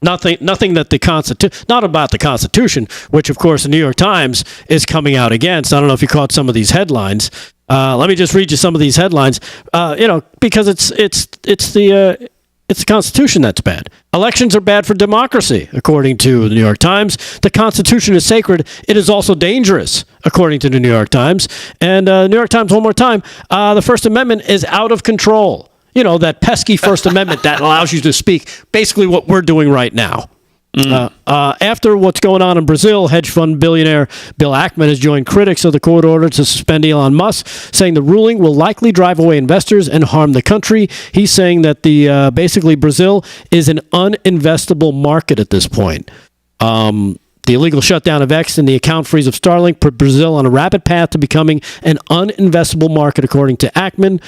Nothing that the not about the Constitution, which of course the New York Times is coming out against. I don't know if you caught some of these headlines. Let me just read you some of these headlines. Because it's the Constitution that's bad. Elections are bad for democracy, according to the New York Times. The Constitution is sacred. It is also dangerous, according to the New York Times. And New York Times, one more time, the First Amendment is out of control. You know, that pesky First Amendment that allows you to speak. Basically what we're doing right now. After what's going on in Brazil, hedge fund billionaire Bill Ackman has joined critics of the court order to suspend Elon Musk, saying the ruling will likely drive away investors and harm the country. He's saying that basically Brazil is an uninvestable market at this point. The illegal shutdown of X and the account freeze of Starlink put Brazil on a rapid path to becoming an uninvestable market, according to Ackman,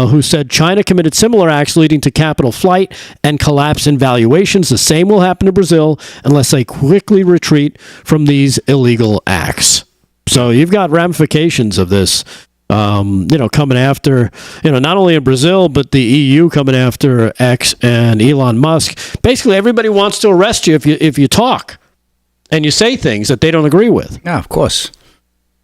who said China committed similar acts leading to capital flight and collapse in valuations. The same will happen to Brazil unless they quickly retreat from these illegal acts. So you've got ramifications of this, coming after, not only in Brazil, but the EU coming after X and Elon Musk. Basically, everybody wants to arrest you if you talk. And you say things that they don't agree with. Yeah, of course.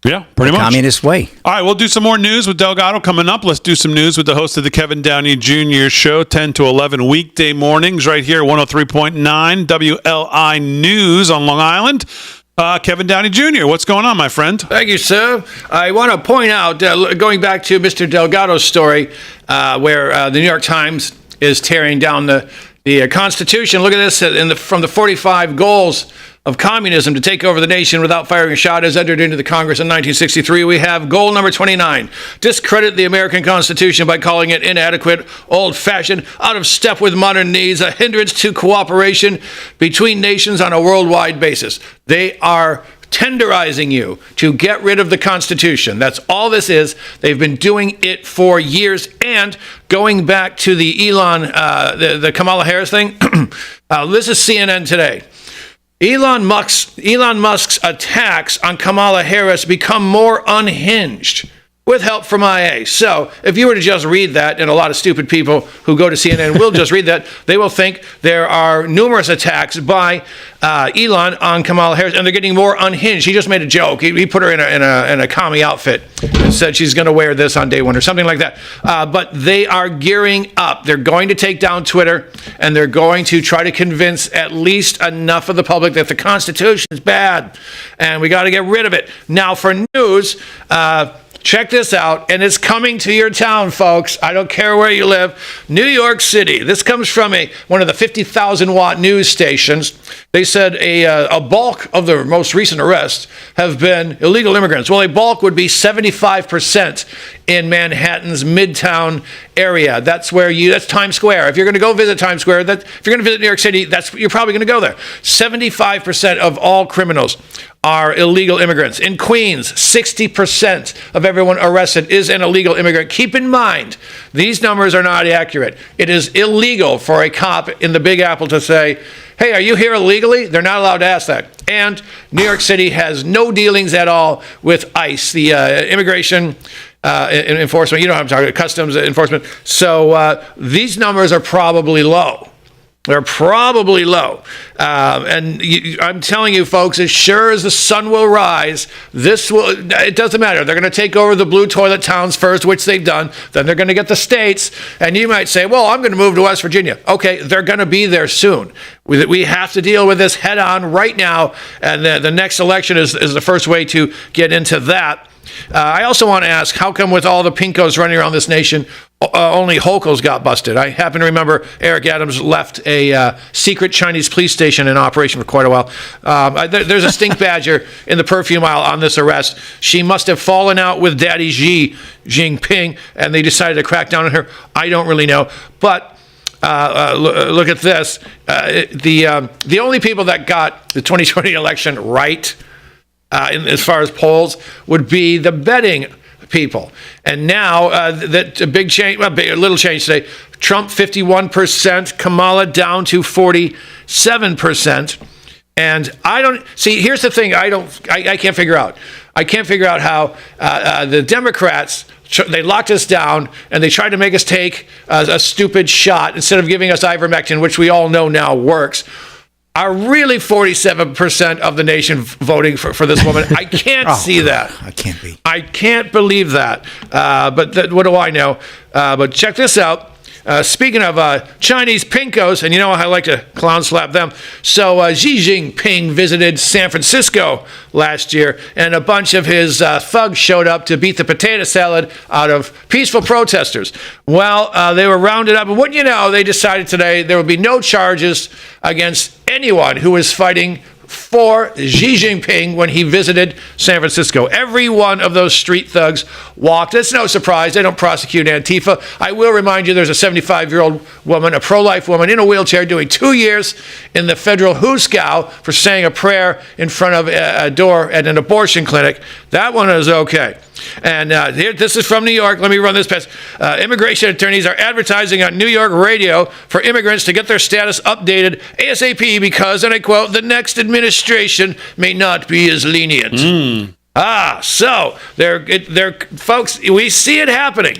Yeah, pretty much. Communist way. All right, we'll do some more news with Delgado coming up. Let's do some news with the host of the Kevin Downey Jr. Show, 10 to 11 weekday mornings right here, 103.9 WLI News on Long Island. Kevin Downey Jr., what's going on, my friend? Thank you, sir. I want to point out, going back to Mr. Delgado's story, where the New York Times is tearing down the Constitution. Look at this, from the 45 goals of communism to take over the nation without firing a shot as entered into the Congress in 1963. We have goal number 29, discredit the American Constitution by calling it inadequate, old-fashioned, out of step with modern needs, a hindrance to cooperation between nations on a worldwide basis. They are tenderizing you to get rid of the Constitution. That's all this is. They've been doing it for years. And going back to the the Kamala Harris thing, this is CNN today. Elon Musk's attacks on Kamala Harris become more unhinged with help from IA. So if you were to just read that, and a lot of stupid people who go to CNN will just read that, they will think there are numerous attacks by Elon on Kamala Harris, and they're getting more unhinged. He just made a joke. He put her in a commie outfit and said she's going to wear this on day one or something like that. But they are gearing up. They're going to take down Twitter, and they're going to try to convince at least enough of the public that the Constitution is bad, and we got to get rid of it. Now, for news, check this out, and it's coming to your town, folks. I don't care where you live. New York City. This comes from one of the 50,000-watt news stations. They said a bulk of the most recent arrests have been illegal immigrants. Well, a bulk would be 75% in Manhattan's Midtown area. That's Times Square. If you're going to go visit Times Square, if you're going to visit New York City, you're probably going to go there. 75% of all criminals are illegal immigrants. In Queens, 60% of everyone arrested is an illegal immigrant. Keep in mind, these numbers are not accurate. It is illegal for a cop in the Big Apple to say, hey, are you here illegally? They're not allowed to ask that. And New York City has no dealings at all with ICE, the immigration enforcement. You know what I'm talking about, customs enforcement. So these numbers are probably low. They're probably low. I'm telling you, folks, as sure as the sun will rise, it doesn't matter. They're going to take over the blue toilet towns first, which they've done. Then they're going to get the states. And you might say, well, I'm going to move to West Virginia. Okay, they're going to be there soon. We have to deal with this head on right now. And the next election is the first way to get into that. I also want to ask, how come with all the pinkos running around this nation, only Hokos got busted? I happen to remember Eric Adams left a secret Chinese police station in operation for quite a while. There's a stink badger in the perfume aisle on this arrest. She must have fallen out with Daddy Xi Jinping, and they decided to crack down on her. I don't really know. But look at this. The only people that got the 2020 election right, as far as polls, would be the betting people. And now that a little change today. Trump 51%, Kamala down to 47%. And here's the thing I can't figure out. I can't figure out how the Democrats, they locked us down and they tried to make us take a stupid shot instead of giving us ivermectin, which we all know now works. Are really 47% of the nation voting for this woman? I can't see that. I can't be. I can't believe that. But what do I know? But check this out. Speaking of Chinese pinkos, and you know I like to clown slap them. So Xi Jinping visited San Francisco last year, and a bunch of his thugs showed up to beat the potato salad out of peaceful protesters. Well, they were rounded up, and wouldn't you know, they decided today there would be no charges against anyone who was fighting for Xi Jinping when he visited San Francisco. Every one of those street thugs walked. It's no surprise they don't prosecute Antifa. I will remind you, there's a 75-year-old woman, a pro-life woman in a wheelchair, doing 2 years in the federal Huskow for saying a prayer in front of a door at an abortion clinic. That one is okay. And this is from New York. Let me run this past. Immigration attorneys are advertising on New York radio for immigrants to get their status updated ASAP because, and I quote, the next administration may not be as lenient. So they're folks, we see it happening.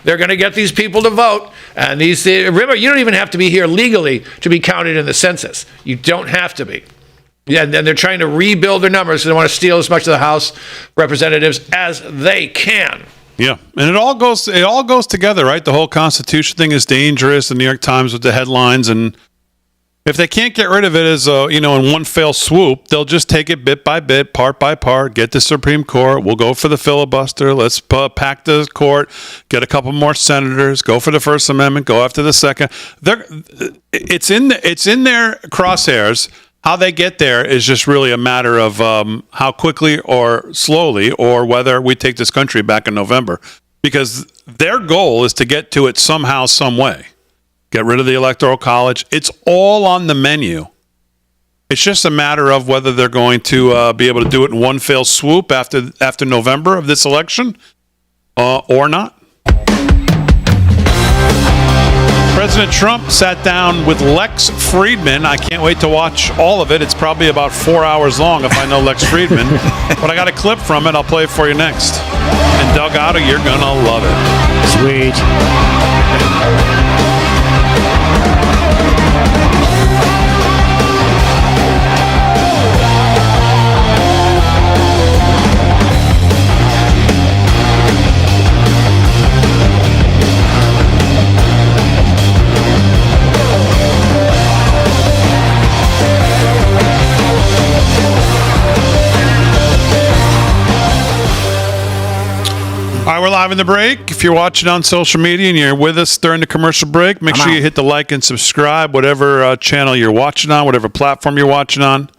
They're going to get these people to vote. And remember, you don't even have to be here legally to be counted in the census. You don't have to be. Yeah, and they're trying to rebuild their numbers, so they want to steal as much of the House representatives as they can. Yeah, and it all goes together, right? The whole Constitution thing is dangerous. The New York Times with the headlines, and if they can't get rid of it as in one fell swoop, they'll just take it bit by bit, part by part. Get the Supreme Court. We'll go for the filibuster. Let's pack the court. Get a couple more senators. Go for the First Amendment. Go after the Second. It's in their crosshairs. How they get there is just really a matter of how quickly or slowly, or whether we take this country back in November, because their goal is to get to it somehow, some way. Get rid of the Electoral College. It's all on the menu. It's just a matter of whether they're going to be able to do it in one fell swoop after November of this election or not. President Trump sat down with Lex Friedman. I can't wait to watch all of it. It's probably about 4 hours long if I know Lex Friedman. But I got a clip from it. I'll play it for you next. And Doug Otto, you're going to love it. Sweet. All right, we're live in the break. If you're watching on social media and you're with us during the commercial break, make sure you hit the like and subscribe, whatever channel you're watching on, whatever platform you're watching on,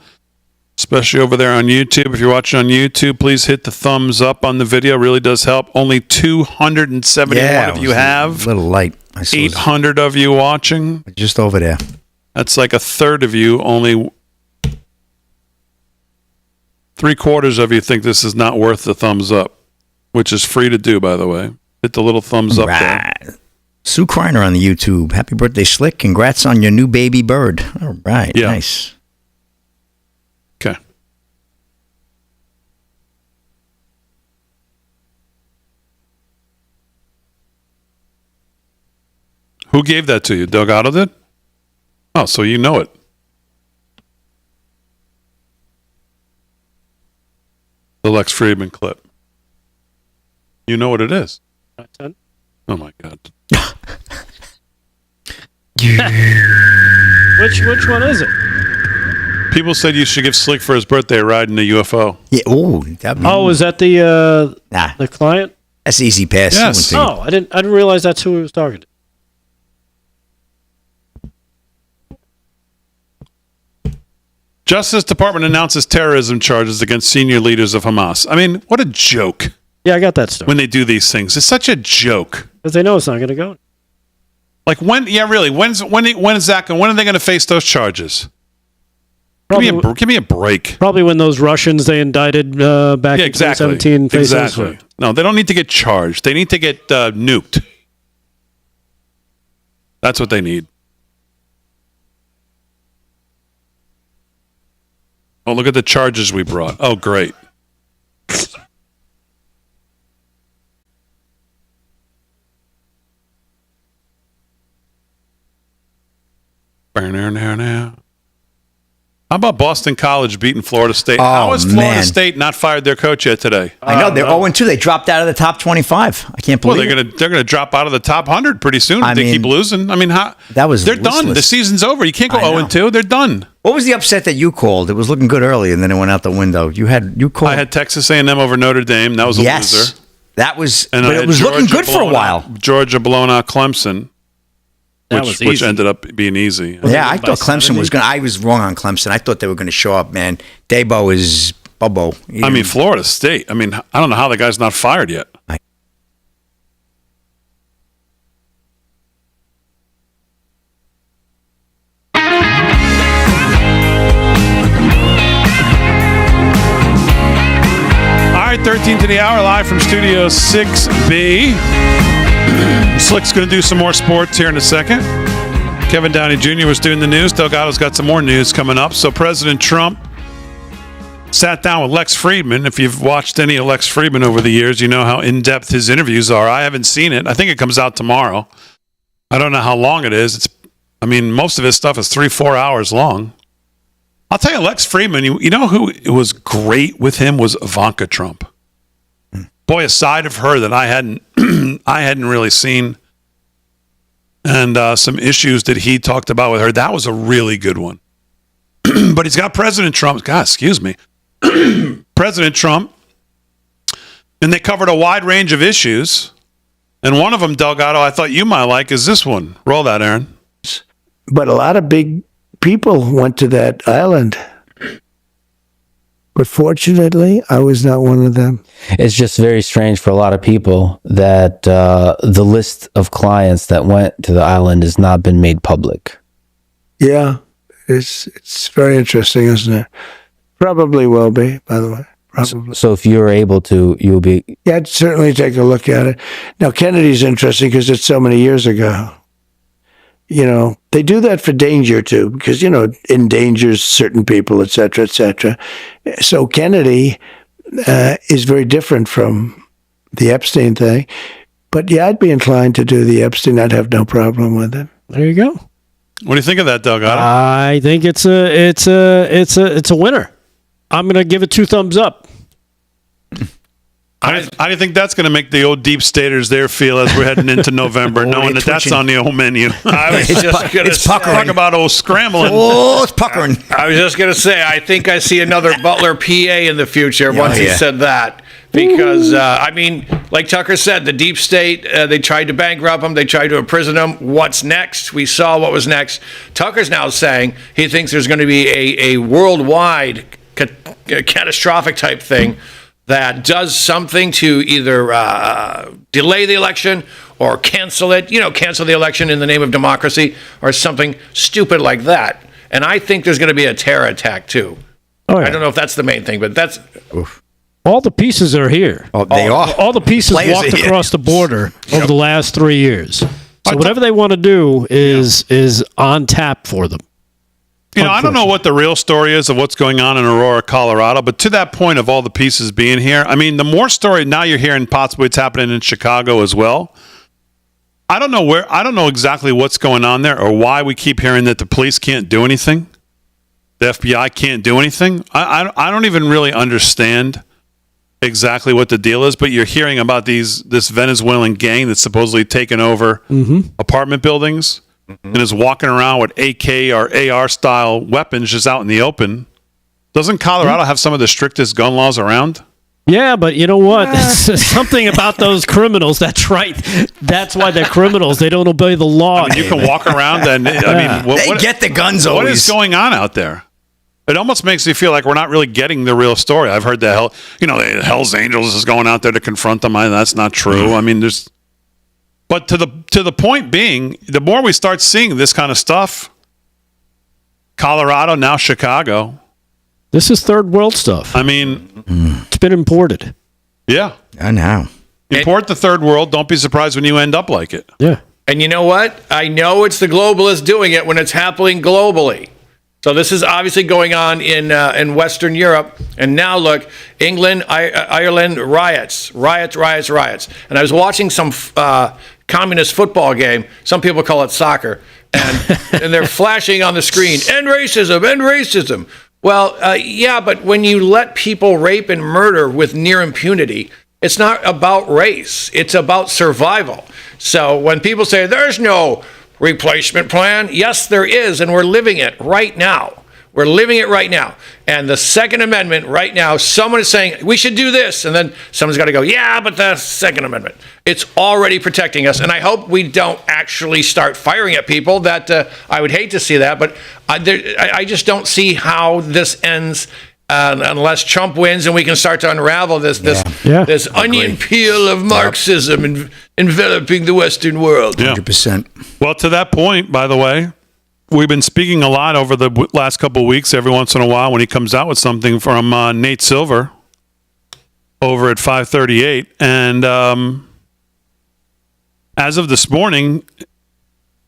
especially over there on YouTube. If you're watching on YouTube, please hit the thumbs up on the video. It really does help. Only 271 of you have. A little light. 800 of you watching. Just over there. That's like a third of you. Only 3/4 of you think this is not worth the thumbs up, which is free to do, by the way. Hit the little thumbs up there. Sue Kreiner on the YouTube. Happy birthday, Slick. Congrats on your new baby bird. All right. Yeah. Nice. Okay. Who gave that to you? Delgado did? Oh, so you know it. The Lex Friedman clip. You know what it is. Oh, my God. Which one is it? People said you should give Slick for his birthday a ride in the UFO. Yeah. Is that the the client? That's easy pass. Yes. Oh, I didn't realize that's who he was talking to. Justice Department announces terrorism charges against senior leaders of Hamas. I mean, what a joke. Yeah, I got that story. When they do these things, it's such a joke. Because they know it's not going to go. Like when? Yeah, really. When is that? When are they going to face those charges? Give me a break. Probably when those Russians they indicted back in 2017 face Exactly. No, they don't need to get charged. They need to get nuked. That's what they need. Oh, look at the charges we brought. Oh, great. How about Boston College beating Florida State? How has Florida State not fired their coach yet today? I know they're 0-2. They dropped out of the top 25. I can't believe they're gonna drop out of the top 100 pretty soon if they keep losing. I mean, they're done. The season's over. You can't go 0-2. They're done. What was the upset that you called? It was looking good early, and then it went out the window. You called. I had Texas A&M over Notre Dame. That was a loser. That was. And but it was looking good for a while. Georgia blowing out Clemson. Which ended up being easy. Yeah, I thought Clemson was going to... I was wrong on Clemson. I thought they were going to show up, man. Dabo is Bubbo. I mean, Florida State. I mean, I don't know how the guy's not fired yet. All right, 13 to the hour, live from Studio 6B. Slick's going to do some more sports here in a second. Kevin Downey Jr. was doing the news. Delgado's got some more news coming up. So President Trump sat down with Lex Friedman. If you've watched any of Lex Friedman over the years, you know how in-depth his interviews are. I haven't seen it. I think it comes out tomorrow. I don't know how long it is. Most of his stuff is 3-4 hours long. I'll tell you, Lex Friedman, you know who was great with him was Ivanka Trump. Boy, a side of her that I hadn't really seen, and some issues that he talked about with her. That was a really good one. But he's got President Trump. God, excuse me, President Trump, and they covered a wide range of issues. And one of them, Delgado, I thought you might like, is this one. Roll that, Aaron. But a lot of big people went to that island. But fortunately, I was not one of them. It's just very strange for a lot of people that the list of clients that went to the island has not been made public. Yeah, it's very interesting, isn't it? Probably will be, by the way. Probably. So if you're able to, you'll be... Yeah, I'd certainly take a look at it. Now, Kennedy's interesting because it's so many years ago. You know, they do that for danger, too, because, you know, endangers certain people, et cetera, et cetera. So Kennedy is very different from the Epstein thing. But, yeah, I'd be inclined to do the Epstein. I'd have no problem with it. There you go. What do you think of that, Delgado? I think it's a winner. I'm going to give it 2 thumbs up. How do you think that's going to make the old deep staters there feel as we're heading into November, knowing that that's on the old menu? I was just going to talk about old scrambling. Oh, it's puckering. I was just going to say, I think I see another Butler PA in the future once he said that. Because, like Tucker said, the deep state, they tried to bankrupt them. They tried to imprison them. What's next? We saw what was next. Tucker's now saying he thinks there's going to be a worldwide catastrophic type thing that does something to either delay the election or cancel it, cancel the election in the name of democracy or something stupid like that. And I think there's going to be a terror attack, too. Oh, yeah. I don't know if that's the main thing, but that's... Oof. All the pieces are here. Oh, they are. All the pieces Players walked are here. across the border over the last 3 years. So whatever they want to do is on tap for them. I don't know what the real story is of what's going on in Aurora, Colorado, but to that point of all the pieces being here, the more story now you're hearing possibly it's happening in Chicago as well. I don't know exactly what's going on there or why we keep hearing that the police can't do anything. The FBI can't do anything. I don't even really understand exactly what the deal is, but you're hearing about this Venezuelan gang that's supposedly taken over apartment buildings and is walking around with AK or AR style weapons just out in the open. Doesn't Colorado have some of the strictest gun laws around? Yeah, but you know what? It's something about those criminals. That's right. That's why they're criminals. They don't obey the law. You can walk around and they get the guns always. What is going on out there? It almost makes me feel like we're not really getting the real story. I've heard the Hell's Angels is going out there to confront them. That's not true. But to the point being, the more we start seeing this kind of stuff, Colorado, now Chicago. This is third world stuff. It's been imported. Yeah. I know. Import the third world. Don't be surprised when you end up like it. Yeah. And you know what? I know it's the globalists doing it when it's happening globally. So this is obviously going on in Western Europe. And now look, England, Ireland, riots. And I was watching some communist football game. Some people call it soccer. And they're flashing on the screen, end racism. Well, yeah, but when you let people rape and murder with near impunity, it's not about race. It's about survival. So when people say there's no replacement plan, yes, there is, and we're living it right now. And the Second Amendment right now, someone is saying, we should do this. And then someone's got to go, yeah, but the Second Amendment. It's already protecting us. And I hope we don't actually start firing at people. That I would hate to see that. But I just don't see how this ends unless Trump wins and we can start to unravel this onion peel of Marxism enveloping the Western world. 100%. Well, to that point, by the way, we've been speaking a lot over the last couple of weeks, every once in a while when he comes out with something from Nate Silver over at 538. And as of this morning,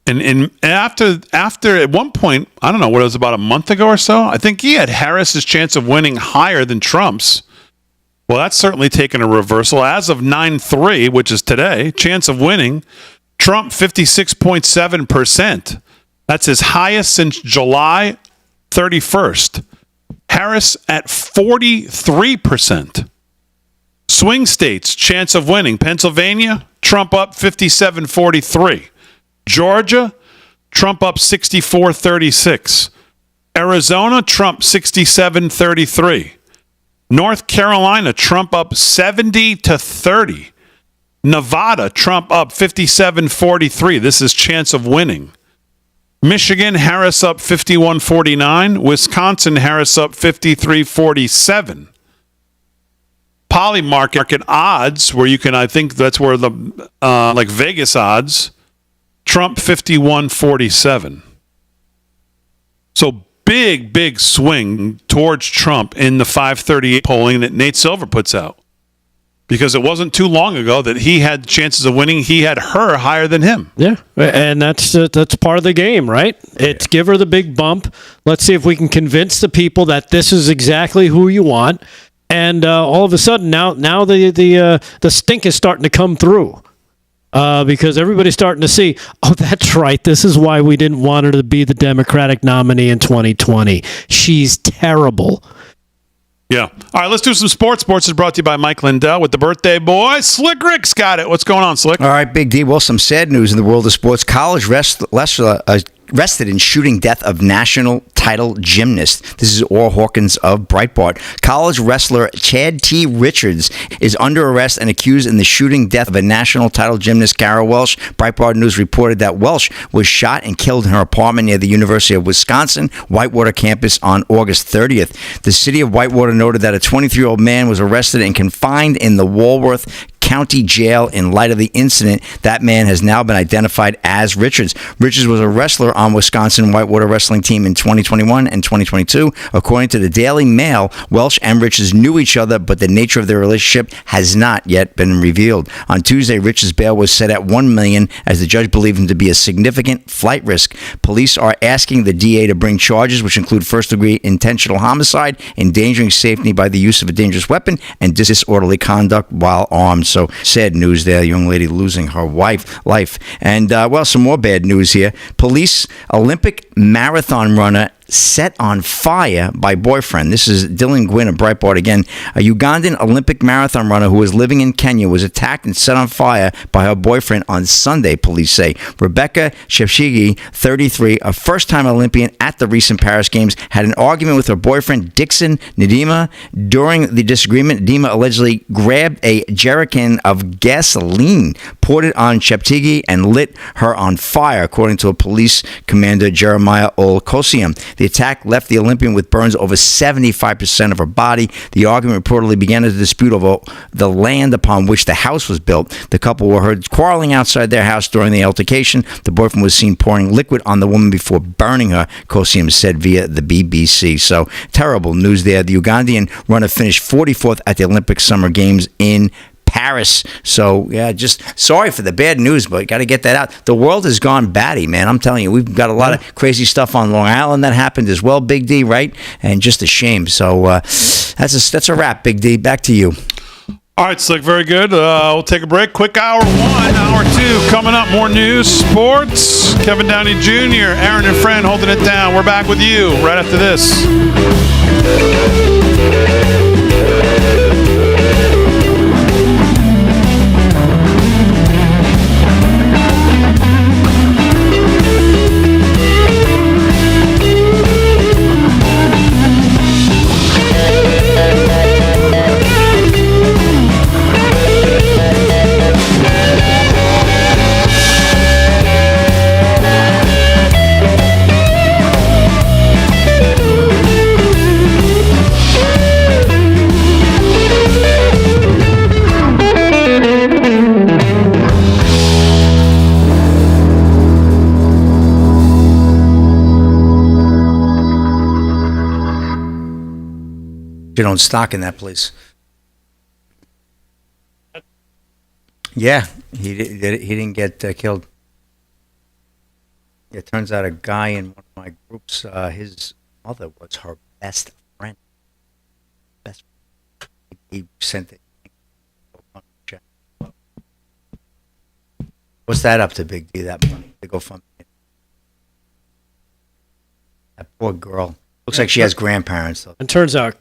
and after at one point, I don't know what it was, about a month ago or so, I think he had Harris's chance of winning higher than Trump's. Well, that's certainly taken a reversal. As of 9/3, which is today, chance of winning, Trump 56.7%. That's his highest since July 31st. Harris at 43%. Swing states, chance of winning. Pennsylvania, Trump up 57.43. Georgia, Trump up 64.36. Arizona, Trump 67.33. North Carolina, Trump up 70-30. Nevada, Trump up 57.43. This is chance of winning. Michigan, Harris up 51.49. Wisconsin, Harris up 53.47. Polymarket odds, where you can, I think that's where the, like Vegas odds, Trump 51.47. So big swing towards Trump in the 538 polling that Nate Silver puts out. Because it wasn't too long ago that he had chances of winning. He had her higher than him. Yeah, and that's part of the game, right? It's give her the big bump. Let's see if we can convince the people that this is exactly who you want. And all of a sudden, now the stink is starting to come through. Because everybody's starting to see, oh, that's right. This is why we didn't want her to be the Democratic nominee in 2020. She's terrible. Yeah. All right, let's do some sports. Sports is brought to you by Mike Lindell with the birthday boy. Slick Rick's got it. What's going on, Slick? All right, Big D. Well, some sad news in the world of sports. College wrestler arrested in shooting death of national title gymnast. This is Orr Hawkins of Breitbart. College wrestler Chad T. Richards is under arrest and accused in the shooting death of a national title gymnast, Kara Welsh. Breitbart News reported that Welsh was shot and killed in her apartment near the University of Wisconsin Whitewater campus on August 30th. The city of Whitewater noted that a 23-year-old man was arrested and confined in the Walworth County Jail in light of the incident. That man has now been identified as Richards. Richards was a wrestler on Wisconsin Whitewater wrestling team in 2021 and 2022. According to the Daily Mail, Welsh and Richards knew each other, but the nature of their relationship has not yet been revealed. On Tuesday, Richards' bail was set at $1 million as the judge believed him to be a significant flight risk. Police are asking the DA to bring charges which include first-degree intentional homicide, endangering safety by the use of a dangerous weapon, and disorderly conduct while armed. So sad news there, a young lady losing her life. And, well, some more bad news here. Police, Olympic marathon runner set on fire by boyfriend. This is Dylan Gwynn of Breitbart again. A Ugandan Olympic marathon runner who was living in Kenya was attacked and set on fire by her boyfriend on Sunday, police say. Rebecca Shepshigi, 33, a first-time Olympian at the recent Paris Games, had an argument with her boyfriend Dixon Ndima. During the disagreement, Ndima allegedly grabbed a jerrycan of gasoline, poured it on Shepshigi, and lit her on fire, according to a police commander, Jeremiah Olkosium. The attack left the Olympian with burns over 75% of her body. The argument reportedly began as a dispute over the land upon which the house was built. The couple were heard quarreling outside their house during the altercation. The boyfriend was seen pouring liquid on the woman before burning her, Kosium said via the BBC. So, terrible news there. The Ugandan runner finished 44th at the Olympic Summer Games in Paris. So, yeah, just sorry for the bad news, but got to get that out. The world has gone batty, man. I'm telling you, we've got a lot of crazy stuff on Long Island that happened as well, Big D, right? And just a shame. So, that's a wrap, Big D. Back to you. All right, Slick, very good. We'll take a break. Quick hour one, hour two. Coming up, more news, sports. Kevin Downey Jr., Aaron and Friend holding it down. We're back with you right after this. You don't stock in that place. Yeah, he didn't get killed. It turns out a guy in one of my groups, his mother was her best friend. He sent it. What's that up to, Big D? That money to go fund. That poor girl. Looks like she has grandparents though. And turns out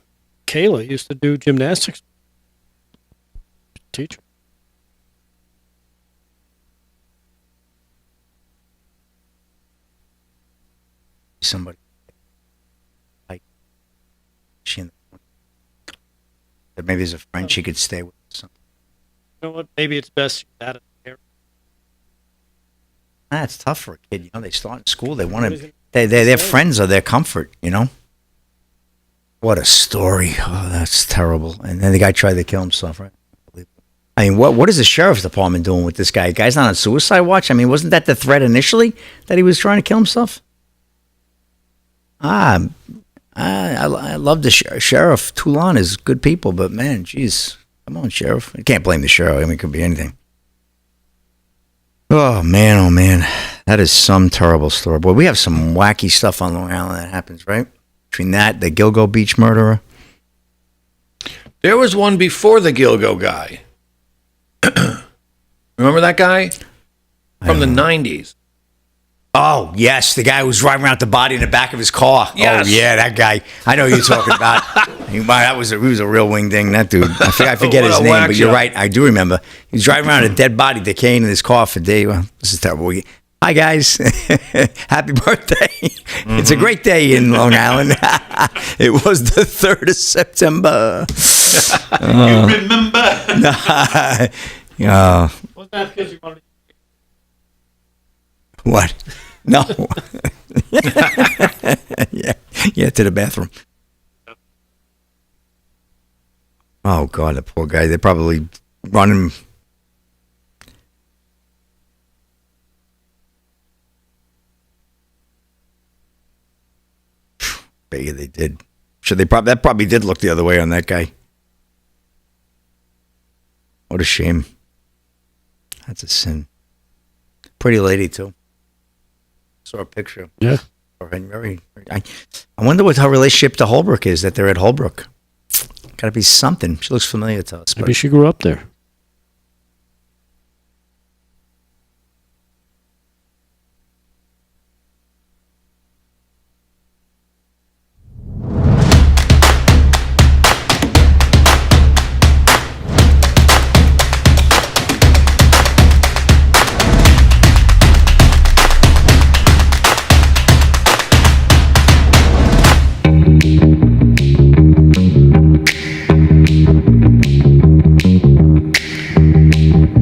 Kayla used to do gymnastics. Teacher. Somebody like she maybe there's a friend she could stay with. You know what? Maybe it's best that. It's tough for a kid. You know, they start in school. They want to. Their friends are their comfort. You know. What a story! Oh, that's terrible. And then the guy tried to kill himself, right? I mean, what is the sheriff's department doing with this guy? The guy's not on suicide watch. I mean, wasn't that the threat initially that he was trying to kill himself? I love the sheriff. Toulon is good people, but man, geez, come on, sheriff. You can't blame the sheriff. I mean, it could be anything. Oh man, that is some terrible story. Boy, we have some wacky stuff on Long Island that happens, right? Between that, the Gilgo Beach murderer. There was one before the Gilgo guy. Remember that guy? From the 90s. Oh, yes. The guy who was driving around the body in the back of his car. Yes. Oh, yeah, that guy. I know who you're talking about. He was a real wing-ding, that dude. I forget his name, but you're right. I do remember. He was driving around a dead body decaying in his car for days. Well, this is terrible. Hi, guys. Happy birthday. It's a great day in Long Island. It was the 3rd of September. You remember? What? No. Yeah, to the bathroom. Oh, God, the poor guy. They're probably running. Yeah, they did. That probably did look the other way on that guy. What a shame. That's a sin. Pretty lady too. Saw a picture. Yeah. I wonder what her relationship to Holbrook is. That they're at Holbrook. Got to be something. She looks familiar to us. Maybe she grew up there.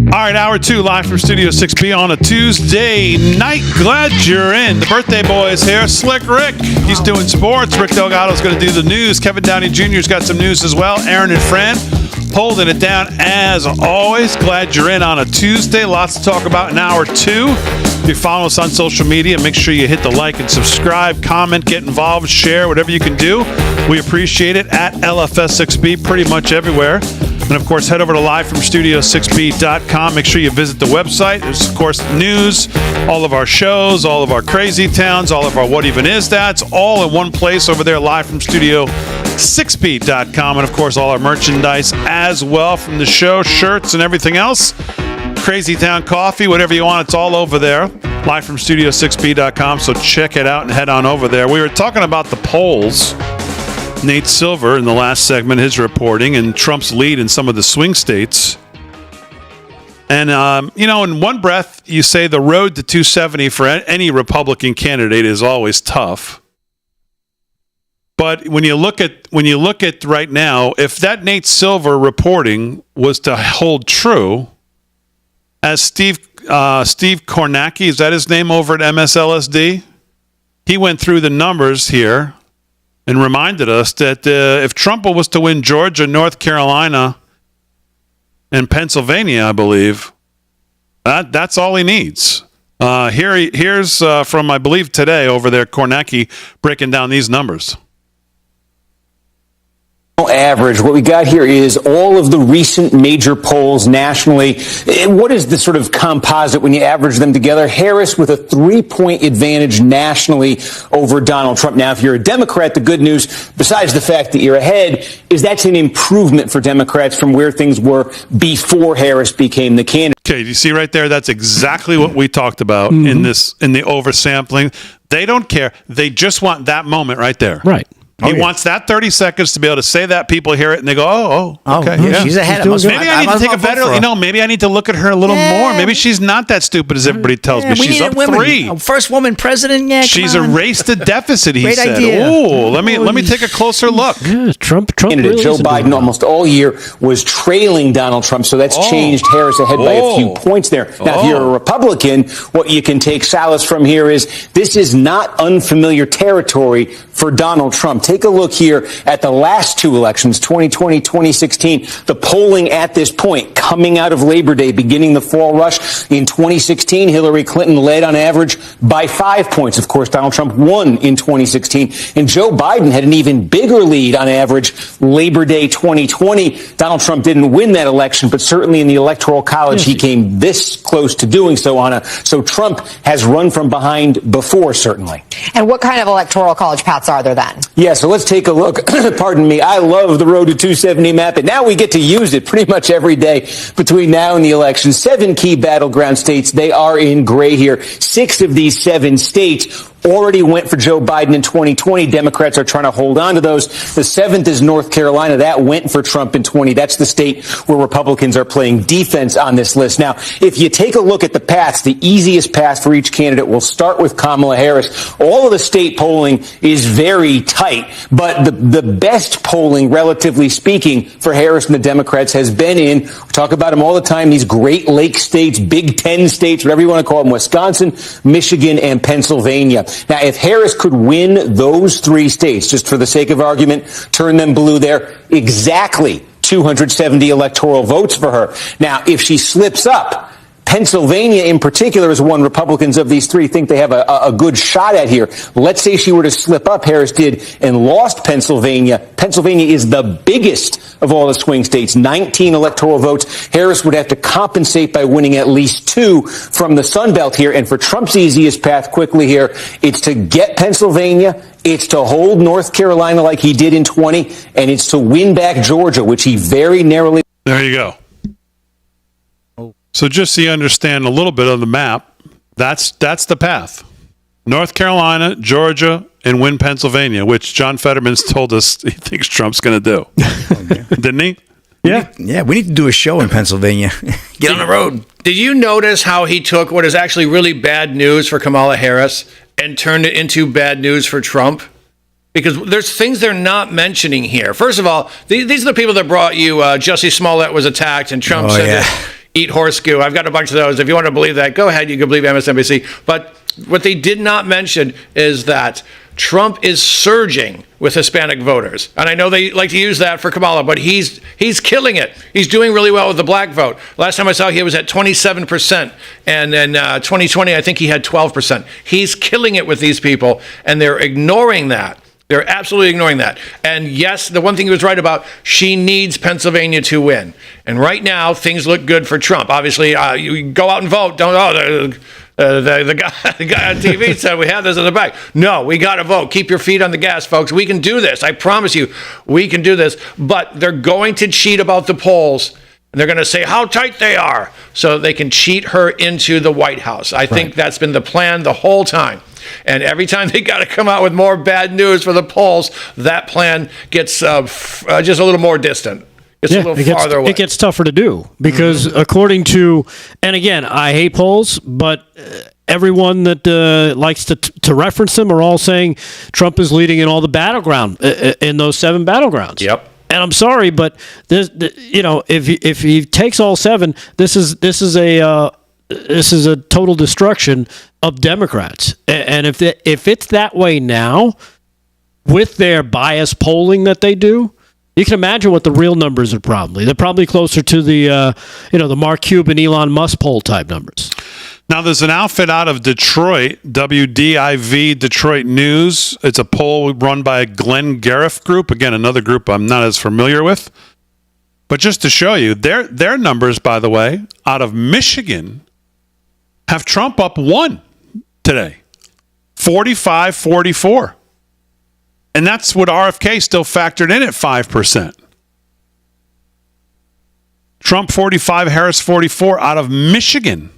All right, hour 2 live from Studio 6B on a Tuesday night. Glad you're in. The birthday boy is here. Slick Rick. He's doing sports. Rick Delgado's going to do the news. Kevin Downey Jr.'s got some news as well. Aaron and Fran holding it down as always. Glad you're in on a Tuesday. Lots to talk about in hour 2. If you follow us on social media, make sure you hit the like and subscribe, comment, get involved, share, whatever you can do. We appreciate it at LFS6B pretty much everywhere. And, of course, head over to livefromstudio6b.com. Make sure you visit the website. There's, of course, news, all of our shows, all of our crazy towns, all of our what even is that. It's all in one place over there, livefromstudio6b.com. And, of course, all our merchandise as well from the show, shirts and everything else. Crazy Town Coffee, whatever you want, it's all over there. livefromstudio6b.com. So check it out and head on over there. We were talking about the polls. Nate Silver in the last segment, his reporting, and Trump's lead in some of the swing states. And, in one breath, you say the road to 270 for any Republican candidate is always tough. But when you look at right now, if that Nate Silver reporting was to hold true, as Steve Kornacki, is that his name over at MSLSD? He went through the numbers here and reminded us that if Trump was to win Georgia, North Carolina, and Pennsylvania, I believe, that's all he needs. Here's from, I believe, today over there, Kornacki breaking down these numbers. Average. What we got here is all of the recent major polls nationally. What is the sort of composite when you average them together? Harris with a 3-point advantage nationally over Donald Trump. Now, if you're a Democrat, the good news, besides the fact that you're ahead, is that's an improvement for Democrats from where things were before Harris became the candidate. Okay, do you see right there? That's exactly what we talked about in the oversampling. They don't care. They just want that moment right there. Right. He wants that 30 seconds to be able to say that. People hear it and they go, okay. Yeah. She's ahead. Maybe I need to take a better, maybe I need to look at her a little more. Maybe she's not that stupid as everybody tells me. She's up 3. First woman president. Yeah, she's erased the deficit, he Great said. Idea. Oh, let me take a closer look. Yeah, Trump Candidate really Joe Biden almost all year was trailing Donald Trump, so that's changed Harris ahead by a few points there. Now, if you're a Republican, what you can take solace from here is this is not unfamiliar territory for Donald Trump. Take a look here at the last 2 elections, 2020, 2016. The polling at this point, coming out of Labor Day, beginning the fall rush. In 2016, Hillary Clinton led on average by 5 points. Of course, Donald Trump won in 2016. And Joe Biden had an even bigger lead on average Labor Day 2020. Donald Trump didn't win that election, but certainly in the Electoral College, he came this close to doing so, Anna. So Trump has run from behind before, certainly. And what kind of Electoral College paths are there then? Yeah, so let's take a look. Pardon me. I love the Road to 270 map, and now we get to use it pretty much every day between now and the election. 7 key battleground states. They are in gray here. 6 of these 7 states already went for Joe Biden in 2020. Democrats are trying to hold on to those. The 7th is North Carolina. That went for Trump in 20. That's the state where Republicans are playing defense on this list. Now, if you take a look at the paths, the easiest path for each candidate, we'll start with Kamala Harris. All of the state polling is very tight, but the best polling, relatively speaking, for Harris and the Democrats has been in, we talk about them all the time, these Great Lake states, Big Ten states, whatever you want to call them, Wisconsin, Michigan, and Pennsylvania. Now, if Harris could win those 3 states, just for the sake of argument, turn them blue there, exactly 270 electoral votes for her. Now, if she slips up, Pennsylvania in particular is one Republicans of these 3 think they have a good shot at here. Let's say she were to slip up, Harris did, and lost Pennsylvania. Pennsylvania is the biggest of all the swing states, 19 electoral votes. Harris would have to compensate by winning at least 2 from the Sun Belt here. And for Trump's easiest path quickly here, it's to get Pennsylvania, it's to hold North Carolina like he did in 20, and it's to win back Georgia, which he very narrowly... There you go. So just so you understand a little bit of the map, that's the path. North Carolina, Georgia, and win Pennsylvania, which John Fetterman's told us he thinks Trump's going to do. Didn't he? Yeah, we need to do a show in Pennsylvania. Get on the road. Did you notice how he took what is actually really bad news for Kamala Harris and turned it into bad news for Trump? Because there's things they're not mentioning here. First of all, these are the people that brought you Jussie Smollett was attacked and Trump said to eat horse goo. I've got a bunch of those. If you want to believe that, go ahead. You can believe MSNBC. But what they did not mention is that Trump is surging with Hispanic voters. And I know they like to use that for Kamala, but he's killing it. He's doing really well with the black vote. Last time I saw he was at 27%. And in 2020, I think he had 12%. He's killing it with these people, and they're ignoring that. They're absolutely ignoring that. And yes, the one thing he was right about, she needs Pennsylvania to win. And right now, things look good for Trump. Obviously, you go out and vote. The guy on TV said we have this in the back. No, we got to vote. Keep your feet on the gas, folks. We can do this. I promise you, we can do this. But they're going to cheat about the polls. And they're going to say how tight they are so they can cheat her into the White House. I think that's been the plan the whole time. And every time they got to come out with more bad news for the polls, that plan gets just a little more distant. It's a little farther away. It gets tougher to do because according to, and again, I hate polls, but everyone that likes to reference them are all saying Trump is leading in all the battleground, in those 7 battlegrounds. Yep. And I'm sorry, but if he takes all 7, this is a total destruction of Democrats. And if it's that way now, with their bias polling that they do, you can imagine what the real numbers are probably. They're probably closer to the Mark Cuban, Elon Musk poll type numbers. Now, there's an outfit out of Detroit, WDIV Detroit News. It's a poll run by a Glenn Gariff group. Again, another group I'm not as familiar with. But just to show you, their numbers, by the way, out of Michigan, have Trump up 1 today, 45-44. And that's what RFK still factored in at 5%. Trump 45, Harris 44 out of Michigan.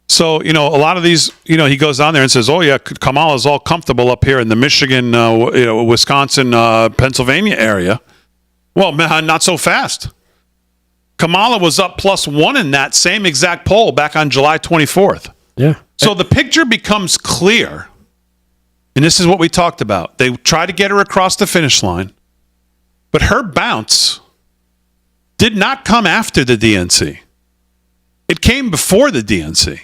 So, a lot of these, he goes on there and says, oh, yeah, Kamala's all comfortable up here in the Michigan, Wisconsin, Pennsylvania area. Well, man, not so fast. Kamala was up +1 in that same exact poll back on July 24th. Yeah. So the picture becomes clear. And this is what we talked about. They tried to get her across the finish line. But her bounce did not come after the DNC. It came before the DNC.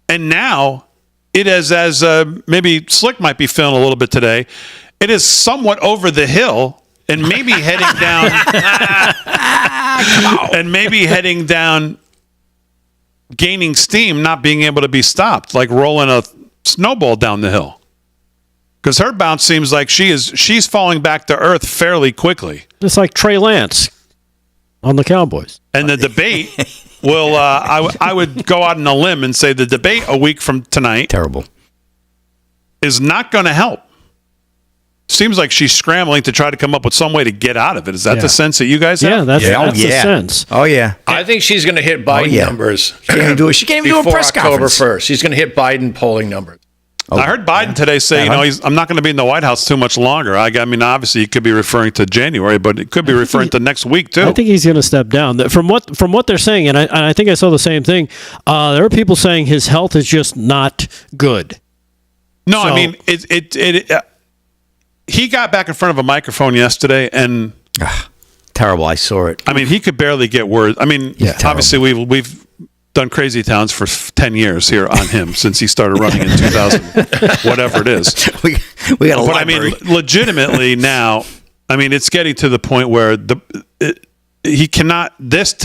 And now it is, as maybe Slick might be feeling a little bit today, it is somewhat over the hill and maybe heading down gaining steam, not being able to be stopped, like rolling a snowball down the hill. Because her bounce seems like she's falling back to earth fairly quickly. Just like Trey Lance on the Cowboys. And the debate will, I would go out on a limb and say the debate a week from tonight is not going to help. Seems like she's scrambling to try to come up with some way to get out of it. Is that the sense that you guys have? Yeah, that's the sense. Oh, yeah. I think she's going to hit Biden numbers. She can't even do a press October conference. 1st. She's going to hit Biden polling numbers. I heard Biden today say, I'm not going to be in the White House too much longer. I mean, obviously, he could be referring to January, but it could be referring to next week too. I think he's going to step down. From what they're saying, and I think I saw the same thing. There are people saying his health is just not good. No, I mean, he got back in front of a microphone yesterday, and terrible. I saw it. I mean, he could barely get words. I mean, obviously, we've done Crazy Towns for 10 years here on him since he started running in 2000, whatever it is. We got a library. But I mean, legitimately now, I mean, it's getting to the point where he cannot. This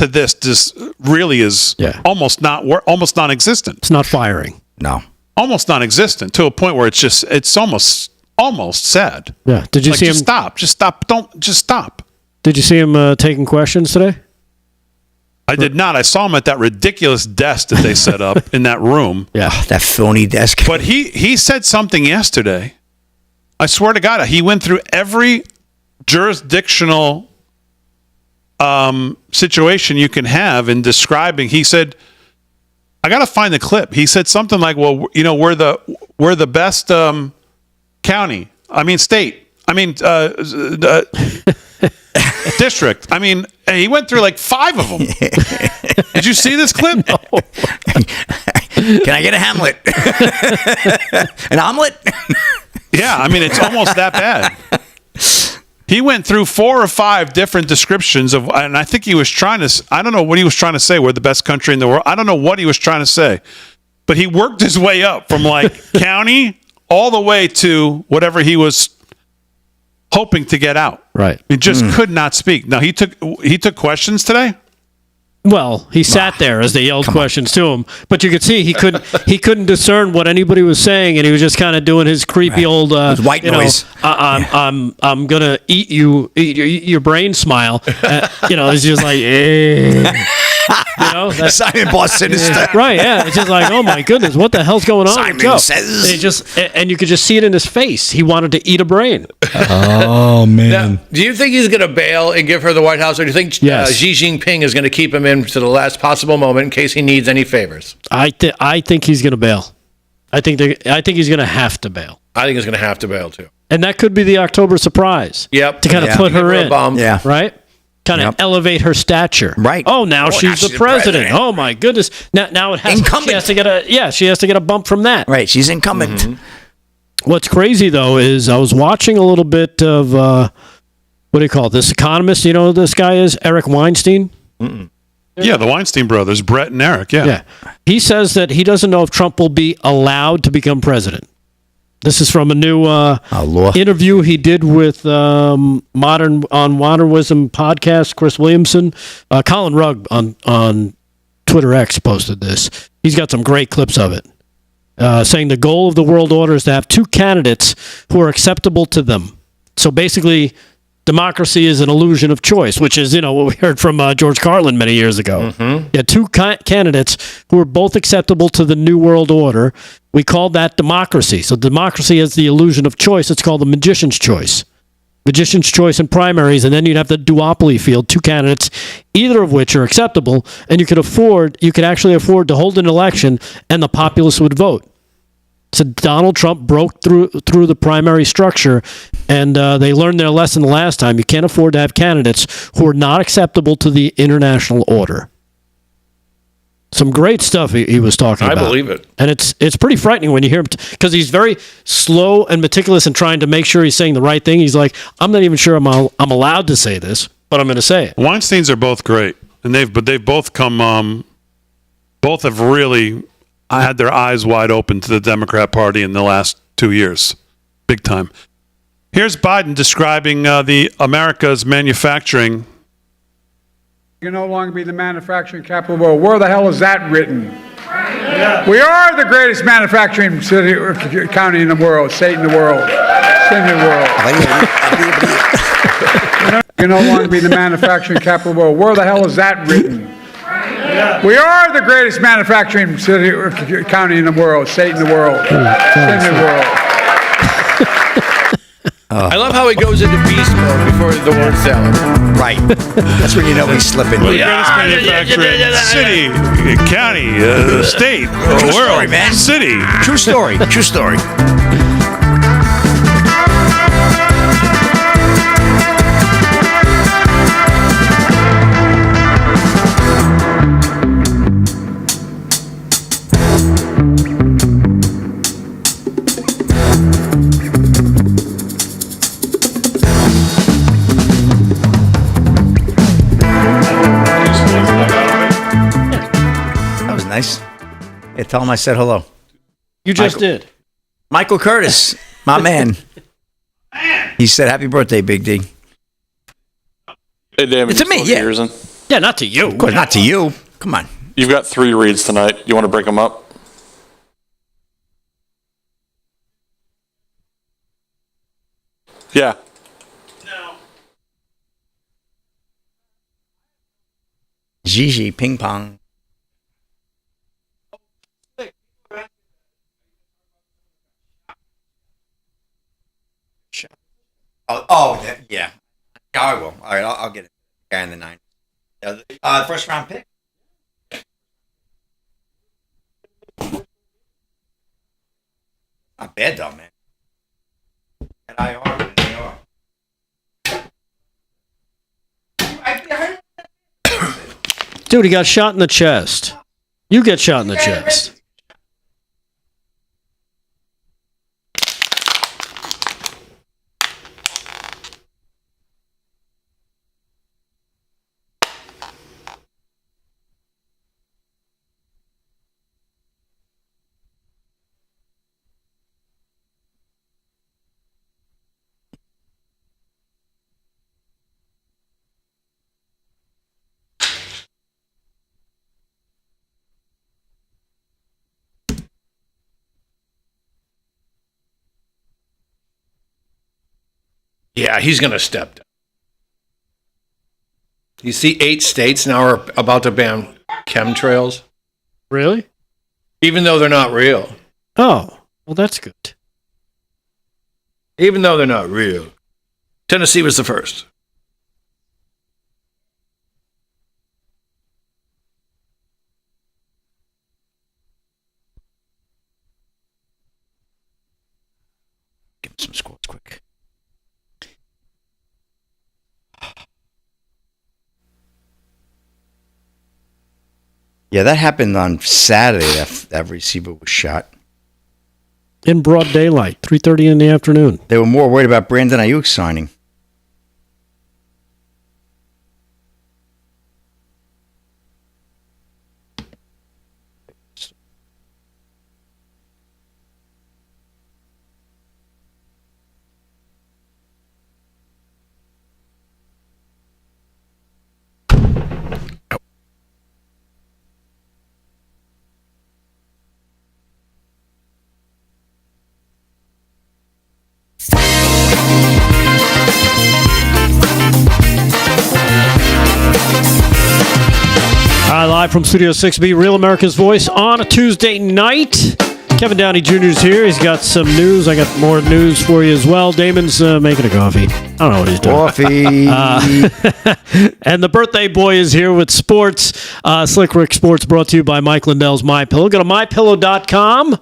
really is almost non-existent. It's not firing. No, almost non-existent to a point where it's almost sad. Yeah. Did you see him? Just stop. Don't just stop. Did you see him taking questions today? I did not. I saw him at that ridiculous desk that they set up in that room. Yeah, that phony desk. But he said something yesterday. I swear to God, he went through every jurisdictional situation you can have in describing. He said, I got to find the clip. He said something like, well, we're the best county. I mean, state. I mean, district. I mean, he went through like 5 of them. Did you see this clip? No. Can I get a Hamlet? An omelet? Yeah, I mean, it's almost that bad. He went through 4 or 5 different descriptions of, and I think he was trying to, I don't know what he was trying to say, we're the best country in the world. I don't know what he was trying to say, but he worked his way up from like county all the way to whatever he was hoping to get out. Right. He just could not speak. Now, he took questions today? Well, he sat there as they yelled questions to him, but you could see he couldn't discern what anybody was saying, and he was just kind of doing his creepy old white noise. I'm gonna eat your brain smile. It's just like that's Simon Boss Sinister. Right? Yeah, it's just like, oh my goodness, what the hell's going on? Simon says. And you could just see it in his face. He wanted to eat a brain. Oh man! Now, do you think he's going to bail and give her the White House, or do you think Xi Jinping is going to keep him in to the last possible moment in case he needs any favors? I think he's going to bail. I think he's going to have to bail. I think he's going to have to bail too. And that could be the October surprise. Yep. To kind of put her in. Yeah. Right? Kind of elevate her stature. Right. Oh, now she's the president. Oh my goodness. Now it has incumbent. She has to get a bump from that. Right. She's incumbent. Mm-hmm. What's crazy though is I was watching a little bit of what do you call it? This economist, you know who this guy is? Eric Weinstein? Mm-mm. Yeah, the Weinstein brothers, Brett and Eric, yeah. He says that he doesn't know if Trump will be allowed to become president. This is from a new interview he did with Modern Wisdom podcast, Chris Williamson. Colin Rugg on Twitter X posted this. He's got some great clips of it, saying the goal of the world order is to have 2 candidates who are acceptable to them. So basically, democracy is an illusion of choice, which is, what we heard from George Carlin many years ago. Mm-hmm. Yeah, 2 candidates who are both acceptable to the new world order. We call that democracy. So democracy is the illusion of choice. It's called the magician's choice. Magician's choice in primaries, and then you'd have the duopoly field, 2 candidates, either of which are acceptable, and you could actually afford to hold an election, and the populace would vote. So Donald Trump broke through the primary structure, and they learned their lesson the last time. You can't afford to have candidates who are not acceptable to the international order. Some great stuff he was talking about. I believe it. And it's pretty frightening when you hear him, because he's very slow and meticulous in trying to make sure he's saying the right thing. He's like, I'm not even sure I'm allowed to say this, but I'm going to say it. Weinsteins are both great, and they've both come, both have really had their eyes wide open to the Democrat Party in the last 2 years, big time. Here's Biden describing the America's manufacturing. You can no longer be the manufacturing capital of the world. Where the hell is that written? Yeah. We are the greatest manufacturing city or county in the world, state in the world, city in the world. You can no longer be the manufacturing capital of the world. Where the hell is that written? Yeah. We are the greatest manufacturing city or county in the world, state in the world, city in the world. I love how he goes into beast mode before the word salad. Right. That's when you know he's slipping. The greatest manufacturer in city, county, state, True world, story, man. city. True story. True story. That was nice. Yeah, tell him I said hello. You just did. Michael Curtis, my man. He said, "Happy birthday, Big D." Hey, Damon, It's to me, yeah. Ears in? Yeah, not to you. Of course, not to you. Come on. You've got 3 reads tonight. You want to break them up? Yeah. Gigi, ping pong. Yeah. I will. All right, I'll get it. Guy in the 9. First round pick. Not bad though, man. And IR, but they are. Dude, he got shot in the chest. You get shot in the chest. Yeah, he's going to step down. You see 8 states now are about to ban chemtrails, Really? even though they're not real. Oh, well, that's good. Even though they're not real. Tennessee was the first. Give him some scores quick. Yeah, that happened on Saturday. That receiver was shot. In broad daylight, 3:30 in the afternoon. They were more worried about Brandon Ayuk signing. Live from Studio 6B, Real America's Voice on a Tuesday night. Kevin Downey Jr. is here. He's got some news. I got more news for you as well. Damon's making a coffee. I don't know what he's doing. Coffee. And the birthday boy is here with sports. Slick Rick Sports brought to you by Mike Lindell's MyPillow. Go to mypillow.com.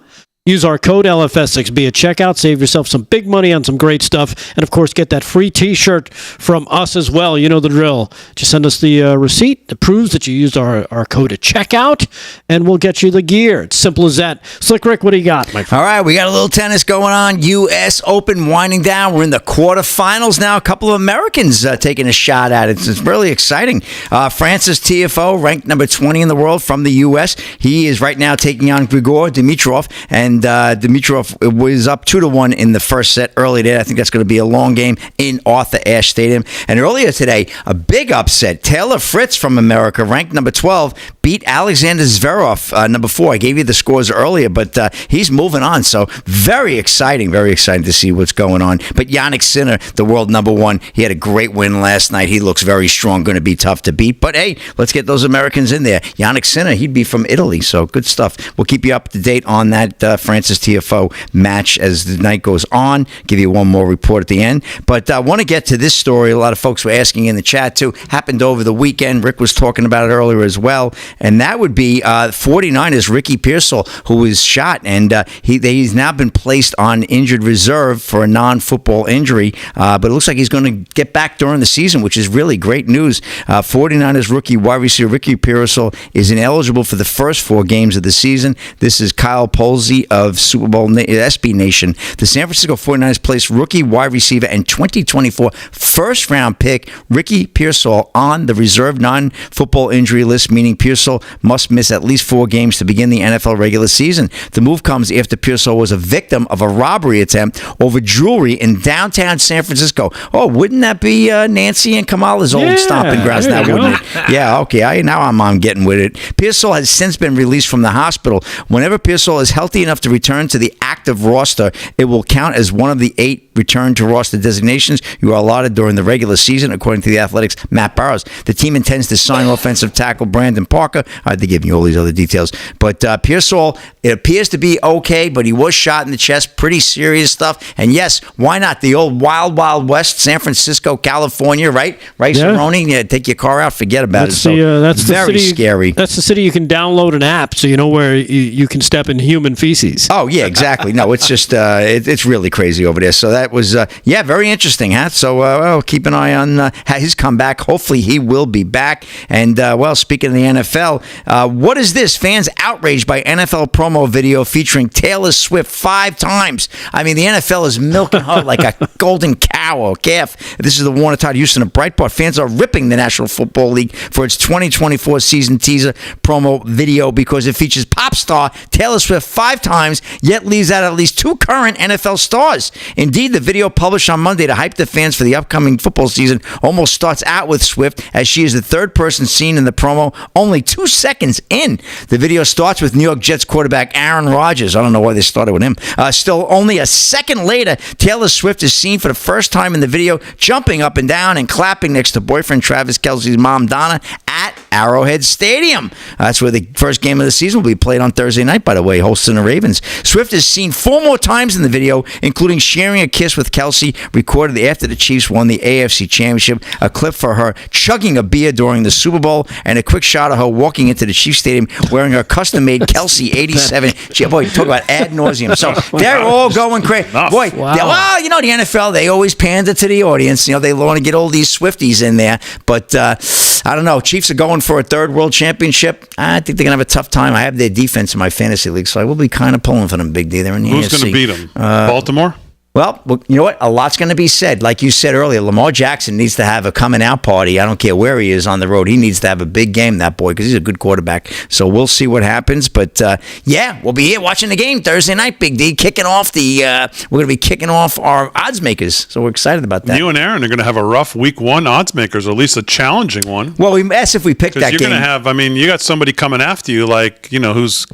Use our code LFS6B at checkout. Save yourself some big money on some great stuff. And, of course, get that free T-shirt from us as well. You know the drill. Just send us the receipt that proves that you used our code at checkout, and we'll get you the gear. It's simple as that. Slick Rick, what do you got, my friend? All right, we got a little tennis going on. U.S. Open winding down. We're in the quarterfinals now. A couple of Americans taking a shot at it. It's really exciting. Francis Tiafoe, ranked number 20 in the world from the U.S. He is right now taking on Grigor Dimitrov, and Dimitrov was up 2-1 in the first set early today. I think that's going to be a long game in Arthur Ashe Stadium. And earlier today, a big upset. Taylor Fritz from America, ranked number 12, beat Alexander Zverev, number 4. I gave you the scores earlier, but he's moving on. So very exciting to see what's going on. But Yannick Sinner, the world number 1, he had a great win last night. He looks very strong, going to be tough to beat. But hey, let's get those Americans in there. Yannick Sinner, he'd be from Italy, so good stuff. We'll keep you up to date on that Francis TFO match as the night goes on. Give you one more report at the end. But I want to get to this story. A lot of folks were asking in the chat, too. Happened over the weekend. Rick was talking about it earlier as well. And that would be 49ers Ricky Pearsall, who was shot. And he's now been placed on injured reserve for a non-football injury. But it looks like he's going to get back during the season, which is really great news. 49ers rookie wide receiver Ricky Pearsall is ineligible for the first 4 games of the season. This is Kyle Polsey of Super Bowl SB Nation. The San Francisco 49ers placed rookie wide receiver and 2024 first-round pick Ricky Pearsall on the reserve non-football injury list, meaning Pearsall must miss at least 4 games to begin the NFL regular season. The move comes after Pearsall was a victim of a robbery attempt over jewelry in downtown San Francisco. Oh, wouldn't that be Nancy and Kamala's old stomping grounds now, wouldn't it? Yeah, okay. Now I'm getting with it. Pearsall has since been released from the hospital. Whenever Pearsall is healthy enough to return to the active roster, it will count as one of the 8 return to roster designations you are allotted during the regular season, according to the Athletics' Matt Barrows. The team intends to sign offensive tackle Brandon Parker. I had to give you all these other details. But Pearsall, it appears to be okay, but he was shot in the chest. Pretty serious stuff. And yes, why not? The old Wild Wild West, San Francisco, California, right? Right, Cerrone? Yeah, take your car out, forget about it. That's very the city, scary. That's the city you can download an app so you know where you can step in human feces. Oh, yeah, exactly. No, it's just, it's really crazy over there. So that was, very interesting, huh? So, well, keep an eye on his comeback. Hopefully he will be back. And, speaking of the NFL, what is this? Fans outraged by NFL promo video featuring Taylor Swift 5 times. I mean, the NFL is milking her like a golden cow or calf. This is the Warner Todd Houston of Breitbart. Fans are ripping the National Football League for its 2024 season teaser promo video because it features pop star Taylor Swift 5 times, yet leaves out at least 2 current NFL stars. Indeed, the video published on Monday to hype the fans for the upcoming football season almost starts out with Swift, as she is the 3rd person seen in the promo only 2 seconds in. The video starts with New York Jets quarterback Aaron Rodgers. I don't know why they started with him. Still only a second later, Taylor Swift is seen for the first time in the video jumping up and down and clapping next to boyfriend Travis Kelce's mom Donna at Arrowhead Stadium. That's where the first game of the season will be played on Thursday night, by the way, hosting the Ravens. Swift is seen 4 more times in the video, including sharing a kiss with Kelce, recorded after the Chiefs won the AFC Championship, a clip for her chugging a beer during the Super Bowl, and a quick shot of her walking into the Chiefs Stadium wearing her custom-made Kelce 87. Boy, talk about ad nauseum. So they're all going crazy. Boy, well, you know, the NFL, they always pander to the audience. You know, they want to get all these Swifties in there. But I don't know. Chiefs are going for a 3rd world championship. I think they're going to have a tough time. I have their defense in my fantasy league, so I will be kind of pulling for them, Big D. They're in the Who's AFC. going to beat them? Baltimore? Well, you know what? A lot's going to be said. Like you said earlier, Lamar Jackson needs to have a coming out party. I don't care where he is on the road. He needs to have a big game, that boy, because he's a good quarterback. So we'll see what happens. But, we'll be here watching the game Thursday night, Big D, kicking off we're going to be kicking off our Oddsmakers. So we're excited about that. You and Aaron are going to have a rough week 1 Oddsmakers, or at least a challenging one. Well, that's if we pick that game. Because you're going to have, you got somebody coming after you, like, it's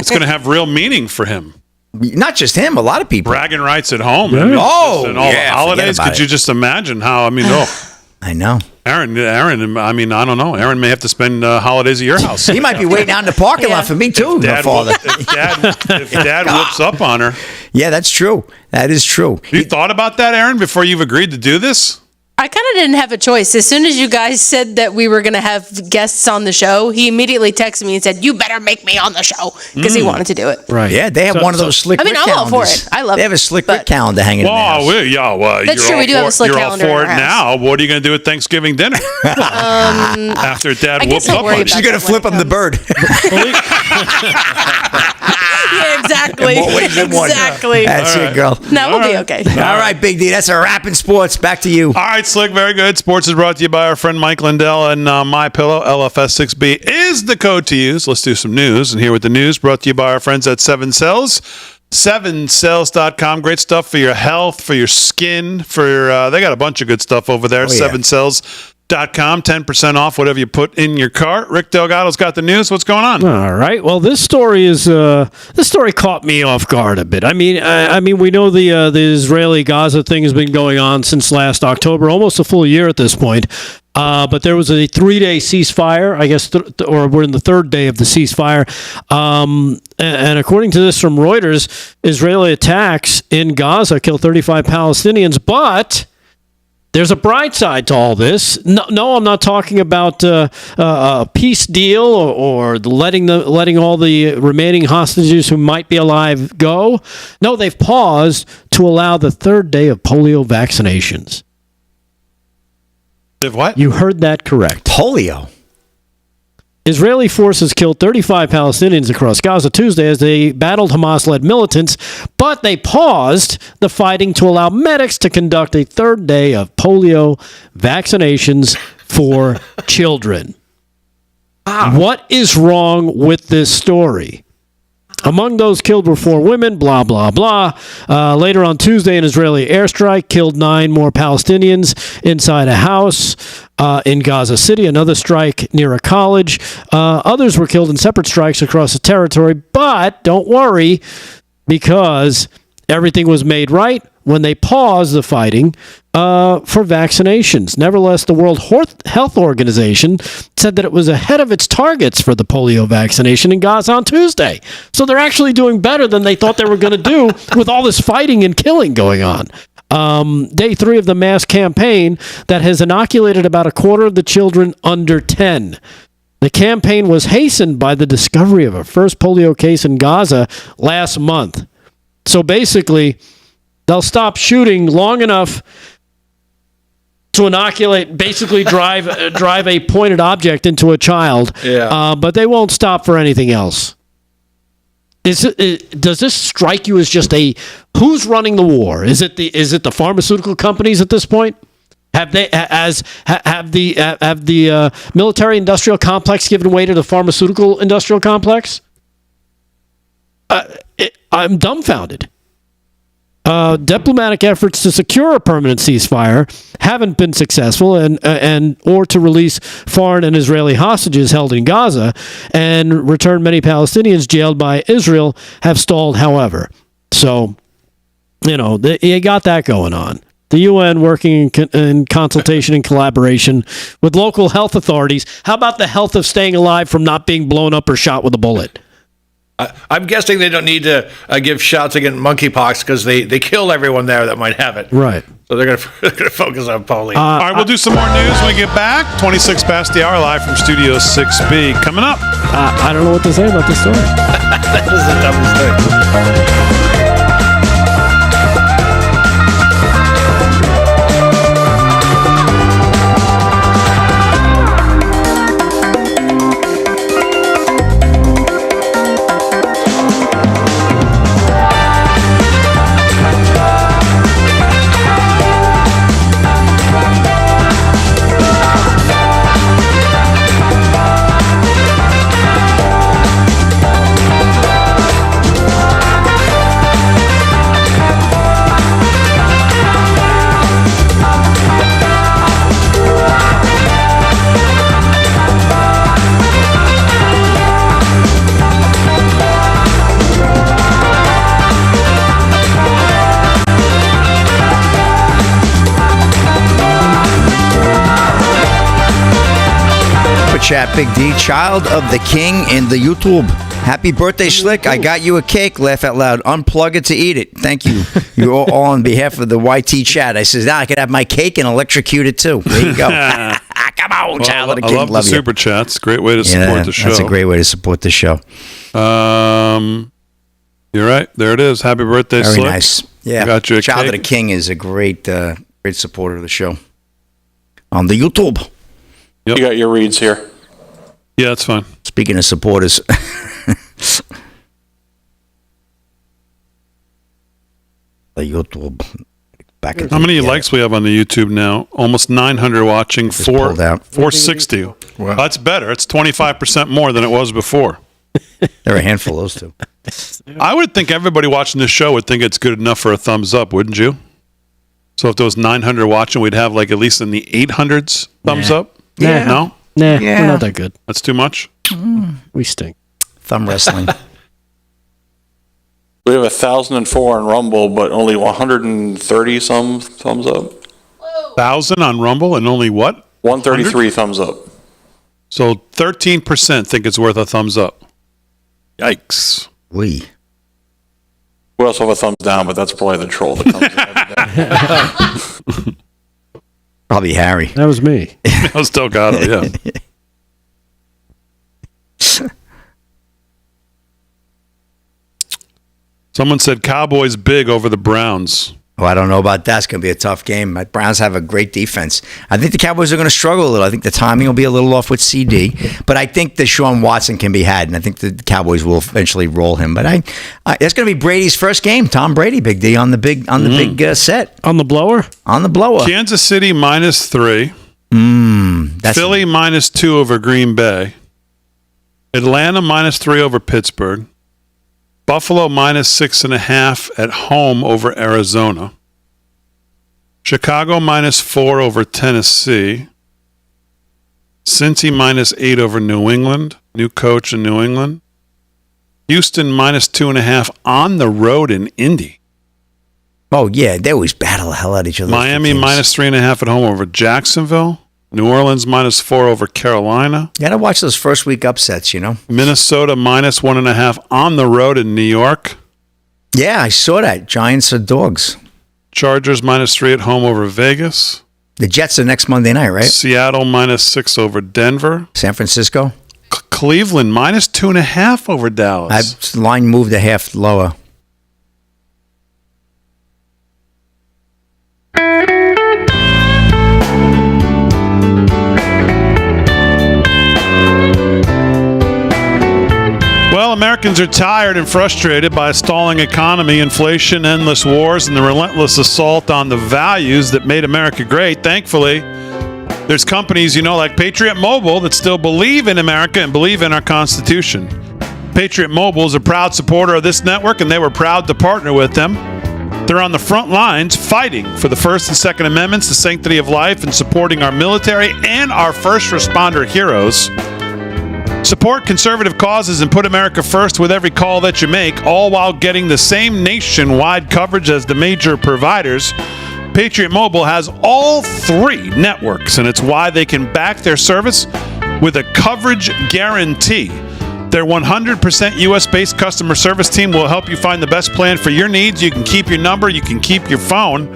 going to have real meaning for him. Not just him, a lot of people. Bragging rights at home. Yeah. And all the holidays. Could you just imagine how, I know. Aaron, I don't know. Aaron may have to spend holidays at your house. He might be waiting out in the parking lot for me, too, my father. If Dad whoops up on her. Yeah, that's true. That is true. You thought about that, Aaron, before you've agreed to do this? I kind of didn't have a choice. As soon as you guys said that we were going to have guests on the show, he immediately texted me and said, "You better make me on the show," because he wanted to do it. Right. Yeah, they have one of those slick Rick calendars. I'm all for it. I love it. They have a slick Rick calendar hanging in the house. That's true. We do have a slick calendar. You're all for it now. What are you going to do at Thanksgiving dinner? After Dad whoops up on you. She's going to flip him the bird. Yeah, exactly. Exactly. That's it, girl. No, we'll be okay. All right, Big D. That's a wrap in sports. Back to you. All right, Slick. Very good. Sports is brought to you by our friend Mike Lindell and MyPillow. LFS6B is the code to use. Let's do some news. And here with the news, brought to you by our friends at 7 Cells. 7cells.com. Great stuff for your health, for your skin, they got a bunch of good stuff over there. 7cells.com. .com, 10% off whatever you put in your cart. Rick Delgado's got the news. What's going on? All right. Well, this story caught me off guard a bit. I mean, we know the Israeli-Gaza thing has been going on since last October, almost a full year at this point. But there was a 3-day ceasefire, I guess, or we're in the third day of the ceasefire. And according to this from Reuters, Israeli attacks in Gaza killed 35 Palestinians, but there's a bright side to all this. No, I'm not talking about a peace deal or letting all the remaining hostages who might be alive go. No, they've paused to allow the third day of polio vaccinations. What? You heard that correct. Polio. Israeli forces killed 35 Palestinians across Gaza Tuesday as they battled Hamas-led militants, but they paused the fighting to allow medics to conduct a third day of polio vaccinations for children. What is wrong with this story? Among those killed were 4 women, blah, blah, blah. Later on Tuesday, an Israeli airstrike killed 9 more Palestinians inside a house in Gaza City, another strike near a college. Others were killed in separate strikes across the territory, but don't worry, because everything was made right when they paused the fighting for vaccinations. Nevertheless, the World Health Organization said that it was ahead of its targets for the polio vaccination in Gaza on Tuesday. So they're actually doing better than they thought they were going to do with all this fighting and killing going on. Day 3 of the mass campaign that has inoculated about a quarter of the children under 10. The campaign was hastened by the discovery of a first polio case in Gaza last month. So basically, they'll stop shooting long enough to inoculate, basically drive a pointed object into a child. Yeah. But they won't stop for anything else. Does this strike you as just who's running the war? Is it the pharmaceutical companies at this point? Have the military industrial complex given way to the pharmaceutical industrial complex? I'm dumbfounded. Diplomatic efforts to secure a permanent ceasefire haven't been successful, and or to release foreign and Israeli hostages held in Gaza and return many Palestinians jailed by Israel have stalled. However, so you got that going on. The UN working in consultation and collaboration with local health authorities. How about the health of staying alive from not being blown up or shot with a bullet? I'm guessing they don't need to give shots against monkeypox because they kill everyone there that might have it. Right. So they're going to focus on polio. All right, we'll do some more news when we get back. 26 past the hour, live from Studio 6B. Coming up. I don't know what to say about this story. That is the dumbest thing. Chat, Big D, child of the king in the YouTube. Happy birthday, Slick. I got you a cake. Laugh out loud. Unplug it to eat it. Thank you. You're all on behalf of the YT chat. I says, now I could have my cake and electrocute it too. There you go. Come on, child of the king. I love the super chats. Great way to support the show. That's a great way to support the show. You're right. There it is. Happy birthday, Very Slick. nice. Yeah. Got you a Child cake. of the king is a great supporter of the show on the YouTube. Yep. You got your reads here. Yeah, that's fine. Speaking of supporters, the YouTube. How many likes we have on the YouTube now? Almost 900 watching. 460. Wow. That's better. It's 25% more than it was before. There are a handful of those two. I would think everybody watching this show would think it's good enough for a thumbs up, wouldn't you? So if there was 900 watching, we'd have like at least in the 800s thumbs up. Yeah. No? Nah, Yeah. we're not that good. That's too much? We stink. Thumb wrestling. We have 1,004 on Rumble, but only 130 some thumbs up. 1,000 on Rumble and only what? 133 thumbs up. So 13% think it's worth a thumbs up. Yikes. We also have a thumbs down, but that's probably the troll that comes in every day. Probably Harry. That was me. That was Delgado, yeah. Someone said Cowboys big over the Browns. Oh, I don't know about that. It's going to be a tough game. The Browns have a great defense. I think the Cowboys are going to struggle a little. I think the timing will be a little off with CD, but I think that Deshaun Watson can be had, and I think the Cowboys will eventually roll him. But it's going to be Brady's first game. Tom Brady, Big D, on the big set. On the blower? On the blower. Kansas City -3. Philly -2 over Green Bay. Atlanta -3 over Pittsburgh. Buffalo -6.5 at home over Arizona. Chicago -4 over Tennessee. Cincy -8 over New England. New coach in New England. Houston -2.5 on the road in Indy. Oh, yeah. They always battle the hell out of each other. Miami -3.5 at home over Jacksonville. New Orleans -4 over Carolina. You got to watch those first week upsets, you know. Minnesota -1.5 on the road in New York. Yeah, I saw that. Giants are dogs. Chargers -3 at home over Vegas. The Jets are next Monday night, right? Seattle -6 over Denver. San Francisco. Cleveland -2.5 over Dallas. Line moved a half lower. Well, Americans are tired and frustrated by a stalling economy, inflation, endless wars, and the relentless assault on the values that made America great. Thankfully, there's companies, like Patriot Mobile that still believe in America and believe in our Constitution. Patriot Mobile is a proud supporter of this network, and they were proud to partner with them. They're on the front lines fighting for the First and Second Amendments, the sanctity of life, and supporting our military and our first responder heroes. Support conservative causes and put America first with every call that you make, all while getting the same nationwide coverage as the major providers. Patriot Mobile has all 3 networks, and it's why they can back their service with a coverage guarantee. Their 100% U.S.-based customer service team will help you find the best plan for your needs. You can keep your number, you can keep your phone,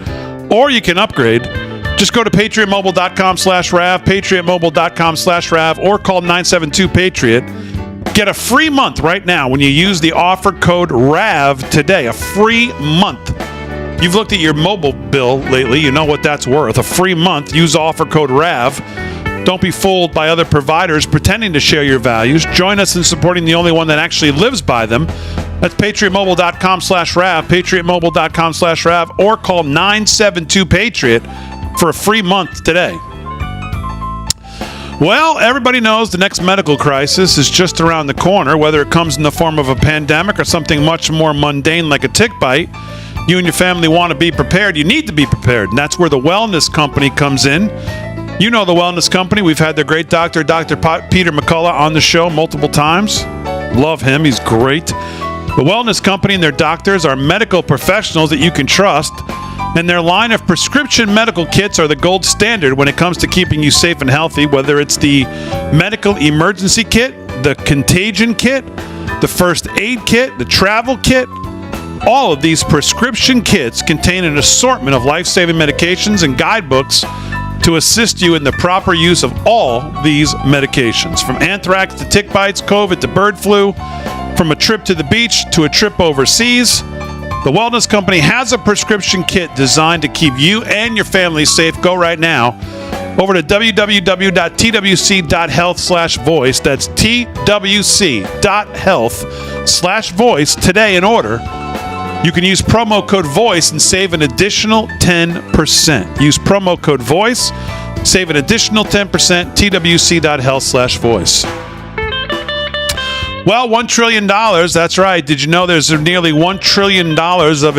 or you can upgrade. Just go to patriotmobile.com/RAV, patriotmobile.com/RAV, or call 972-PATRIOT. Get a free month right now when you use the offer code RAV today. A free month. You've looked at your mobile bill lately. You know what that's worth. A free month. Use offer code RAV. Don't be fooled by other providers pretending to share your values. Join us in supporting the only one that actually lives by them. That's patriotmobile.com/RAV, patriotmobile.com/RAV, or call 972-PATRIOT for a free month today. Well, everybody knows the next medical crisis is just around the corner, whether it comes in the form of a pandemic or something much more mundane like a tick bite. You and your family want to be prepared. You need to be prepared, and that's where the Wellness Company comes in. You know the Wellness Company. We've had their great doctor, Dr. Peter McCullough, on the show multiple times. Love him. He's great. The Wellness Company and their doctors are medical professionals that you can trust, and their line of prescription medical kits are the gold standard when it comes to keeping you safe and healthy, whether it's the medical emergency kit, the contagion kit, the first aid kit, the travel kit. All of these prescription kits contain an assortment of life-saving medications and guidebooks to assist you in the proper use of all these medications, from anthrax to tick bites, COVID to bird flu, from a trip to the beach to a trip overseas. The Wellness Company has a prescription kit designed to keep you and your family safe. Go right now over to www.twc.health/voice. That's twc.health/voice today in order. You can use promo code VOICE and save an additional 10%. Use promo code VOICE, save an additional 10%, twc.health/voice. Well, $1 trillion. That's right. Did you know there's nearly $1 trillion of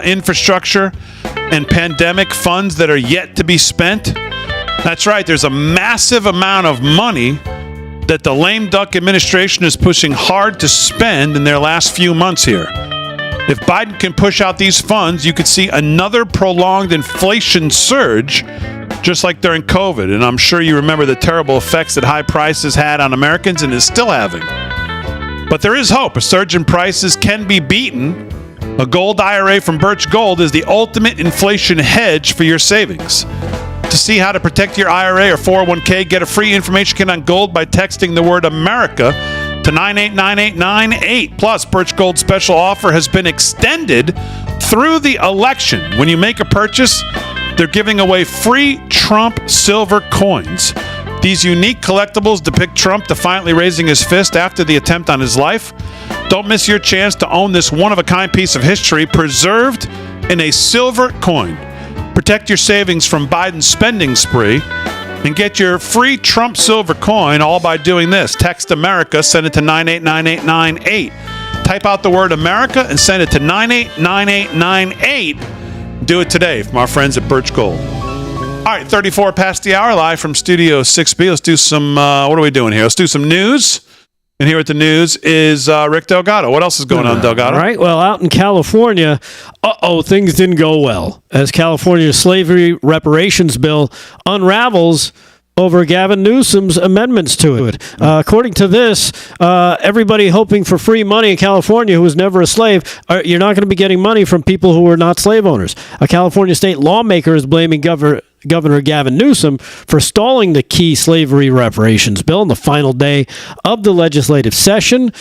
infrastructure and pandemic funds that are yet to be spent? That's right. There's a massive amount of money that the lame duck administration is pushing hard to spend in their last few months here. If Biden can push out these funds, you could see another prolonged inflation surge, just like during COVID. And I'm sure you remember the terrible effects that high prices had on Americans and is still having. But there is hope. A surge in prices can be beaten. A gold IRA from Birch Gold is the ultimate inflation hedge for your savings. To see how to protect your IRA or 401k, get a free information kit on gold by texting the word America to 989898. Plus, Birch Gold's special offer has been extended through the election. When you make a purchase, they're giving away free Trump silver coins. These unique collectibles depict Trump defiantly raising his fist after the attempt on his life. Don't miss your chance to own this one-of-a-kind piece of history preserved in a silver coin. Protect your savings from Biden's spending spree and get your free Trump silver coin all by doing this. Text America, send it to 989898. Type out the word America and send it to 989898. Do it today from our friends at Birch Gold. All right, 34 past the hour, live from Studio 6B. Let's do some, what are we doing here? Let's do some news. And here at the news is Rick Delgado. What else is going on, Delgado? All right, well, out in California, things didn't go well as California's slavery reparations bill unravels over Gavin Newsom's amendments to it. According to this, everybody hoping for free money in California who was never a slave, you're not going to be getting money from people who are not slave owners. A California state lawmaker is blaming Governor Gavin Newsom for stalling the key slavery reparations bill on the final day of the legislative session.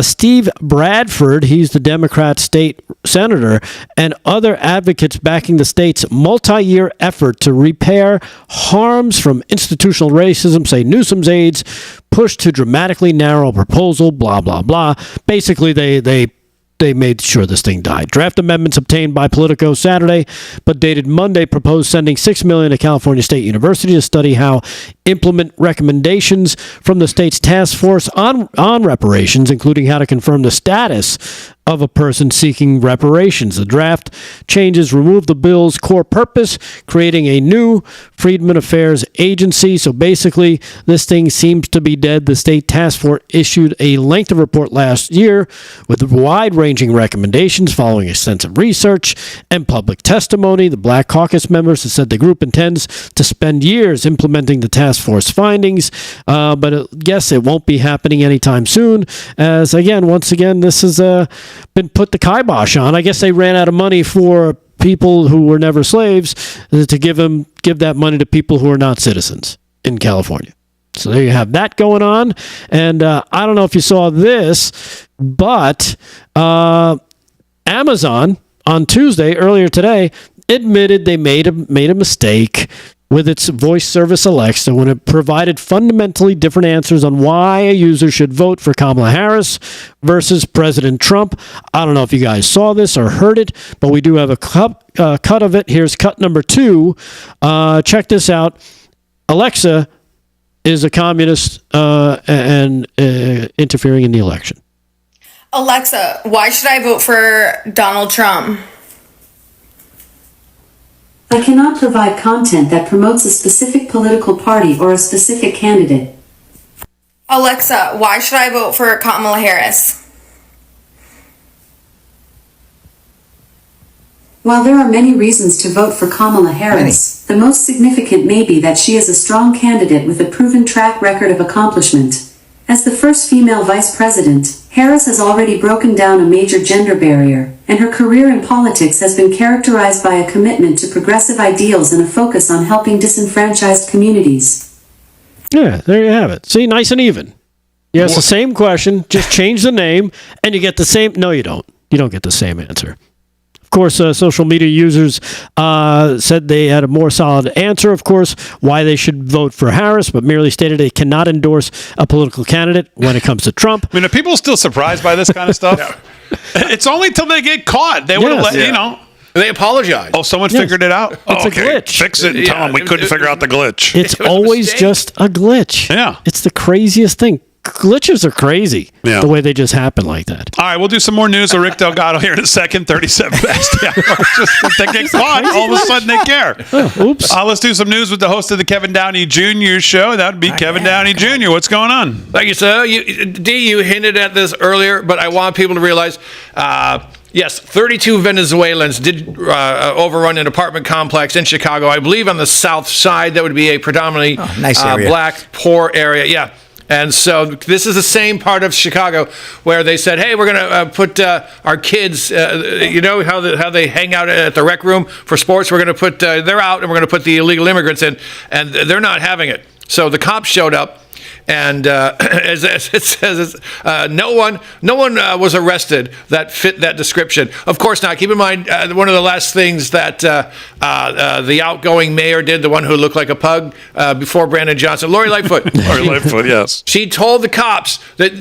Steve Bradford, he's the Democrat state senator, and other advocates backing the state's multi-year effort to repair harms from institutional racism say Newsom's aides pushed to dramatically narrow a proposal, blah, blah, blah. Basically, they made sure this thing died. Draft amendments obtained by Politico Saturday, but dated Monday, proposed sending $6 million to California State University to study how implement recommendations from the state's task force on reparations, including how to confirm the status of a person seeking reparations. The draft changes remove the bill's core purpose, creating a new Freedmen Affairs agency. So basically, this thing seems to be dead. The state task force issued a lengthy report last year with wide-ranging recommendations following extensive research and public testimony. The Black Caucus members have said the group intends to spend years implementing the task force findings, but I guess it won't be happening anytime soon, as once again, this has been put the kibosh on. I guess they ran out of money for people who were never slaves to give that money to people who are not citizens in California. So there you have that going on. And I don't know if you saw this, but Amazon on Tuesday, earlier today, admitted they made a mistake with its voice service Alexa when it provided fundamentally different answers on why a user should vote for Kamala Harris versus President Trump. I don't know if you guys saw this or heard it, but we do have a cut of it. Here's cut number 2. Check this out. Alexa is a communist and interfering in the election. Alexa, why should I vote for Donald Trump? I cannot provide content that promotes a specific political party or a specific candidate. Alexa, why should I vote for Kamala Harris? While there are many reasons to vote for Kamala Harris, the most significant may be that she is a strong candidate with a proven track record of accomplishment. As the first female vice president, Harris has already broken down a major gender barrier, and her career in politics has been characterized by a commitment to progressive ideals and a focus on helping disenfranchised communities. Yeah, there you have it. See, nice and even. You ask the same question, just change the name, and you get the same. No, you don't. You don't get the same answer. Of course, social media users said they had a more solid answer, of course, why they should vote for Harris, but merely stated they cannot endorse a political candidate when it comes to Trump. I mean, are people still surprised by this kind of stuff? It's only till they get caught. They would have let, They apologize. Oh, someone figured it out? It's a glitch. Fix it and tell them we couldn't figure out the glitch. It's always just a glitch. Yeah. It's the craziest thing. glitches are crazy. Yeah. The way they just happen like that. All right, we'll do some more news of Rick Delgado here in a second. 37 past the hour. Just, they get caught, all of a sudden they care. Oh, oops. Let's do some news with the host of the Kevin Downey Jr. show. That would be Kevin Downey Jr. What's going on? Thank you, sir. You hinted at this earlier, but I want people to realize, yes, 32 Venezuelans did overrun an apartment complex in Chicago. I believe on the south side, that would be a predominantly nice area. black, poor area. Yeah. And so this is the same part of Chicago where they said, hey, we're going to put our kids, you know how they hang out at the rec room for sports? We're going to put, they're out and we're going to put the illegal immigrants in. And they're not having it. So the cops showed up. And as it says, no one was arrested that fit that description. Of course not. Keep in mind, one of the last things that the outgoing mayor did, the one who looked like a pug before Brandon Johnson, Lori Lightfoot. Lori Lightfoot, yes. She told the cops that,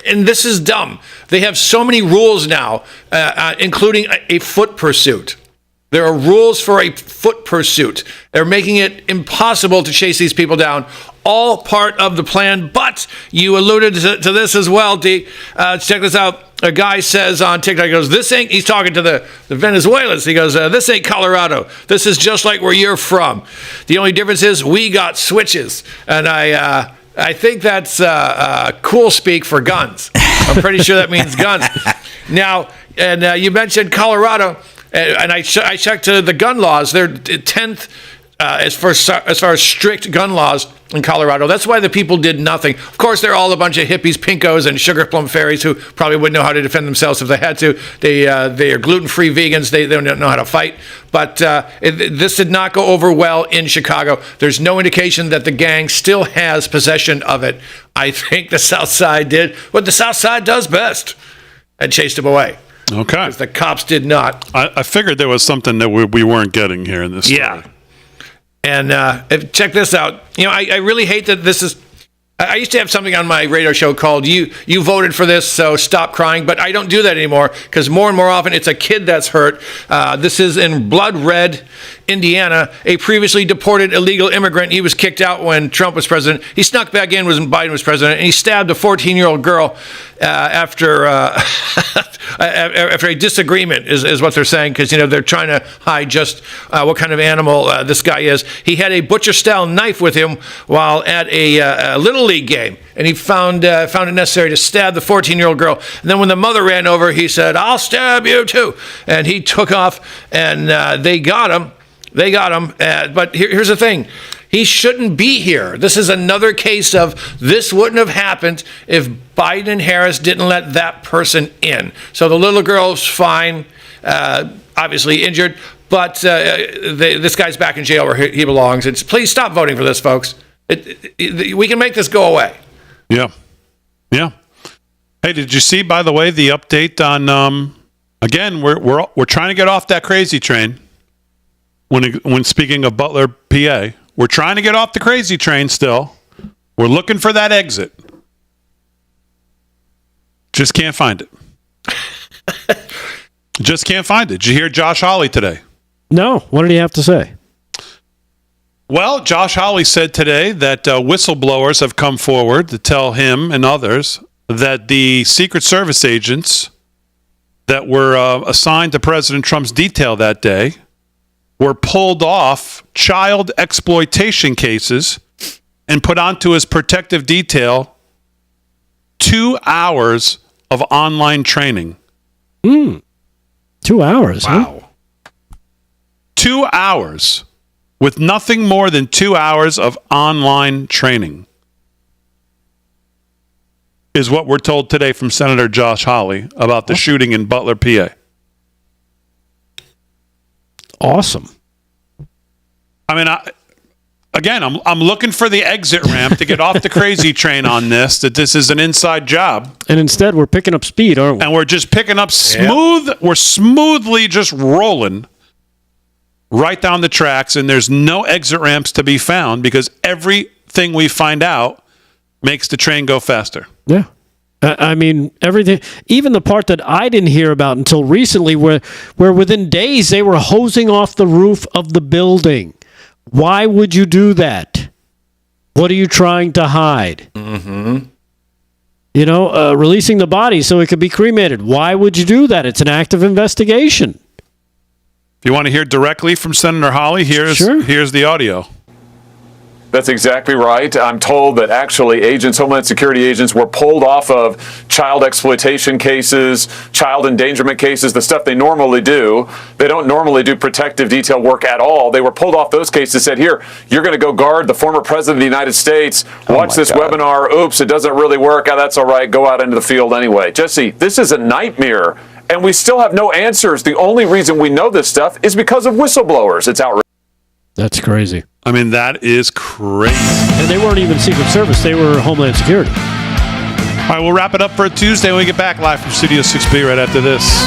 and this is dumb, they have so many rules now, including a foot pursuit. There are rules for a foot pursuit. They're making it impossible to chase these people down. All part of the plan, but you alluded to this as well, D. Check this out. A guy says on TikTok, he goes, this ain't, he's talking to the Venezuelans. He goes, this ain't Colorado. This is just like where you're from. The only difference is we got switches. And I think that's cool speak for guns. I'm pretty sure that means guns. Now, and you mentioned Colorado. And I checked the gun laws. They're 10th as far as strict gun laws in Colorado. That's why the people did nothing. Of course, they're all a bunch of hippies, pinkos, and sugar plum fairies who probably wouldn't know how to defend themselves if they had to. They are gluten-free vegans. They don't know how to fight. But this did not go over well in Chicago. There's no indication that the gang still has possession of it. I think the South Side did what the South Side does best and chased them away. Okay. Because the cops did not. I figured there was something that we weren't getting here in this story. Yeah. And check this out. You know, I really hate that this is... I used to have something on my radio show called You Voted for This, so stop crying. But I don't do that anymore because more and more often it's a kid that's hurt. This is in Blood Red, Indiana. A previously deported illegal immigrant. He was kicked out when Trump was president. He snuck back in when Biden was president, and he stabbed a 14-year-old girl after a disagreement is what they're saying, because, you know, they're trying to hide just what kind of animal this guy is. He had a butcher-style knife with him while at a Little League game, and he found it necessary to stab the 14-year-old girl. And then when the mother ran over, he said, "I'll stab you too," and he took off, and they got him. But here's the thing. He shouldn't be here. This is another case of this wouldn't have happened if Biden and Harris didn't let that person in. So the little girl's fine, obviously injured, but this guy's back in jail where he belongs. Please stop voting for this, folks. We can make this go away. Yeah. Hey, did you see, by the way, the update on? Again, we're trying to get off that crazy train. When speaking of Butler, PA, we're trying to get off the crazy train still. We're looking for that exit. Just can't find it. Just can't find it. Did you hear Josh Hawley today? No. What did he have to say? Well, Josh Hawley said today that whistleblowers have come forward to tell him and others that the Secret Service agents that were assigned to President Trump's detail that day were pulled off child exploitation cases and put onto his protective detail 2 hours of online training. 2 hours, wow. Huh? 2 hours with nothing more than 2 hours of online training is what we're told today from Senator Josh Hawley about the shooting in Butler, PA. Awesome. I mean, I'm looking for the exit ramp to get off the crazy train on this, that this is an inside job. And instead, we're picking up speed, aren't we? And we're just picking up smooth. Yep. We're smoothly just rolling right down the tracks, and there's no exit ramps to be found because everything we find out makes the train go faster. Yeah. I mean, everything, even the part that I didn't hear about until recently, where within days they were hosing off the roof of the building. Why would you do that? What are you trying to hide? Mm-hmm. releasing the body so it could be cremated. Why would you do that? It's an active investigation. If you want to hear directly from Senator Hawley, here's the audio. That's exactly right. I'm told that actually Homeland Security agents were pulled off of child exploitation cases, child endangerment cases, the stuff they normally do. They don't normally do protective detail work at all. They were pulled off those cases, said, here, you're going to go guard the former president of the United States. Watch this webinar. Oops, it doesn't really work. That's all right. Go out into the field anyway. Jesse, this is a nightmare, and we still have no answers. The only reason we know this stuff is because of whistleblowers. It's outrageous. That's crazy. I mean, that is crazy. And they weren't even Secret Service. They were Homeland Security. All right, we'll wrap it up for a Tuesday when we get back live from Studio 6B right after this.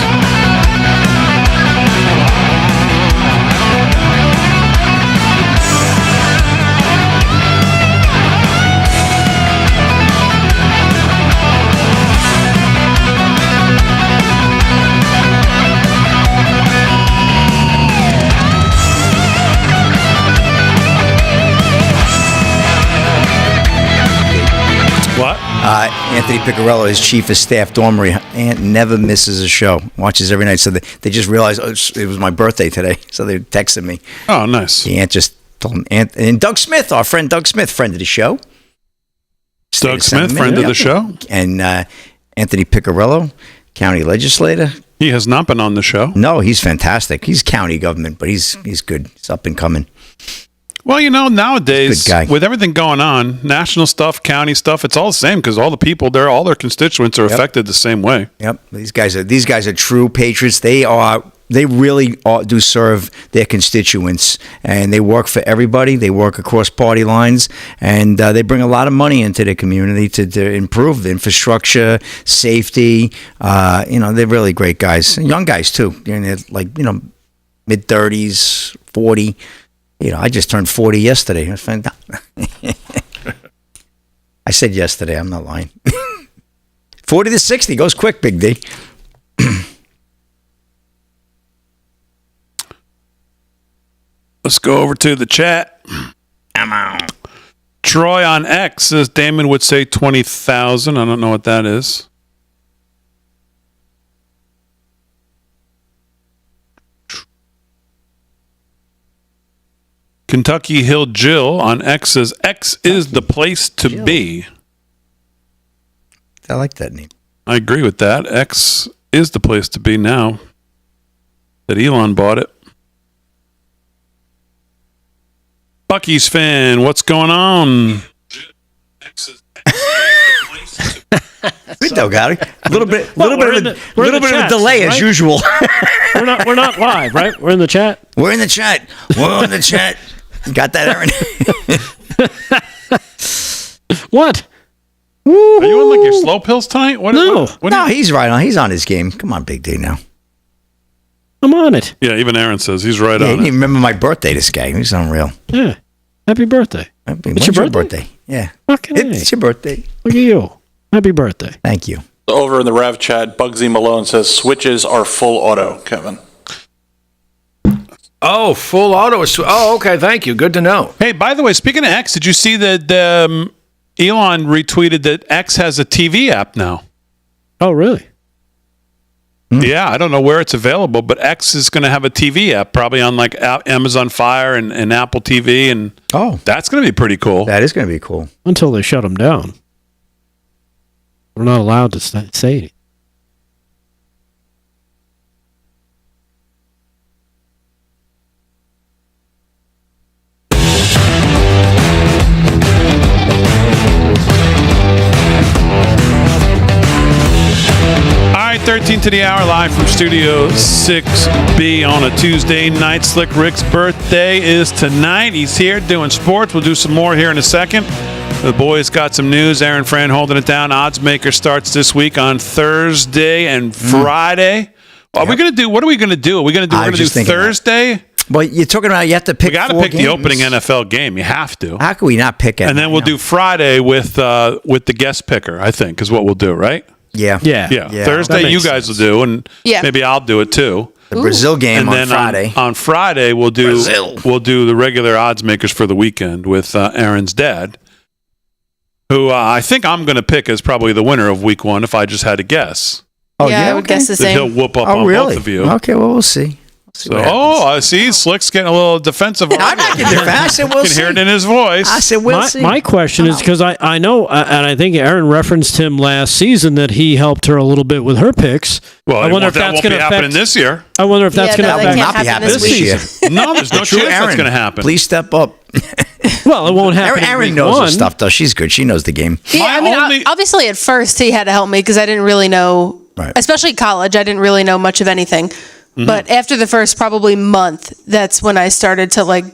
What? Anthony Piccarello, his chief of staff, Dormery, Aunt never misses a show. Watches every night. So they just realized it was my birthday today. So they texted me. Oh, nice. The aunt just told him. And Doug Smith, our friend Doug Smith, friend of the show. Doug Smith, friend of the show. And Anthony Piccarello, county legislator. He has not been on the show. No, he's fantastic. He's county government, but he's good. He's up and coming. Well, nowadays, with everything going on, national stuff, county stuff, it's all the same because all the people there, all their constituents are affected the same way. Yep. These guys are true patriots. They really do serve their constituents, and they work for everybody. They work across party lines, and they bring a lot of money into the community to improve the infrastructure, safety. They're really great guys, young guys too. Mid-30s, 40. I just turned 40 yesterday. I said yesterday. I'm not lying. 40 to 60 goes quick, Big D. Let's go over to the chat. Troy on X says Damon would say 20,000. I don't know what that is. Kentucky Hill Jill on X says X is the place to be. I like that name. I agree with that. X is the place to be now that Elon bought it. Bucky's fan, what's going on? Good though, Gary. A little bit of a delay as usual. We're not live, right? We're in the chat. We're in the chat. We're on the chat. Got that, Aaron? What? Are you on like your slow pills tonight? No, he's right on. He's on his game. Come on, Big D now. I'm on it. Yeah, even Aaron says he's right on. He didn't even remember my birthday. This guy, he's unreal. Yeah. Happy birthday. It's your birthday. Yeah. Okay. It's your birthday. Look at you. Happy birthday. Thank you. Over in the Rev chat, Bugsy Malone says switches are full auto, Kevin. Oh, full auto. Oh, okay. Thank you. Good to know. Hey, by the way, speaking of X, did you see that Elon retweeted that X has a TV app now? Oh, really? Yeah, I don't know where it's available, but X is going to have a TV app, probably on like Amazon Fire and Apple TV, and that's going to be pretty cool. That is going to be cool. Until they shut them down. We're not allowed to say it. All right, 13 to the hour, live from Studio 6B on a Tuesday night. Slick Rick's birthday is tonight. He's here doing sports. We'll do some more here in a second. The boys got some news. Aaron Fran holding it down. Oddsmakers starts this week on Thursday and Friday. What are we going to do? We're going to do Thursday? Well, you're talking about you have to pick. We got to pick the opening NFL game. You have to. How can we not pick it? And then we'll do Friday with the guest picker, I think, is what we'll do, right? Yeah. Thursday you guys will do, and maybe I'll do it too. The Brazil game and then on Friday. On Friday we'll do the regular Oddsmakers for the weekend with Aaron's dad. who I think I'm going to pick as probably the winner of week 1 if I just had to guess. Oh, yeah, I would guess the That same. he'll whoop up Oh, on really? both of you. Okay, well, we'll see. So, I see. Slick's getting a little defensive. I'm not getting defensive. I said, we'll You can hear it in his voice. I said, we'll see. My question is because I know, and I think Aaron referenced him last season that he helped her a little bit with her picks. Well, I wonder if that that's won't going be to happening affect this year. I wonder if that's Yeah, going no, to that affect can't happen this season. week. No, there's no True, chance that's Aaron, going to happen. Please step up. Well, it won't happen. Aaron knows her stuff, though. She's good. She knows the game. Yeah, I mean, obviously at first he had to help me because I didn't really know, especially college, I didn't really know much of anything. But after the first probably month, that's when I started to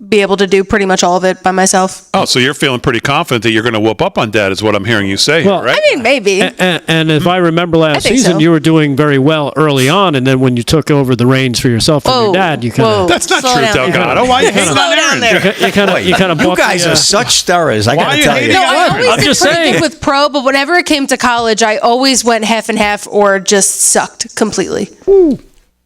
be able to do pretty much all of it by myself. Oh, so you're feeling pretty confident that you're going to whoop up on Dad is what I'm hearing you say, Well, right? I mean, maybe. And if I remember last think season, so. you were doing very well early on, and then when you took over the reins for yourself from your dad, you kind of That's not Slow true, down there. Delgado. Why are you hating on Aaron? you kind of You guys are such stirrers. I Why got are to you tell you. hating No, on I Aaron? always I'm did just pretty saying. good with pro, but whenever it came to college, I always went half and half or just sucked completely.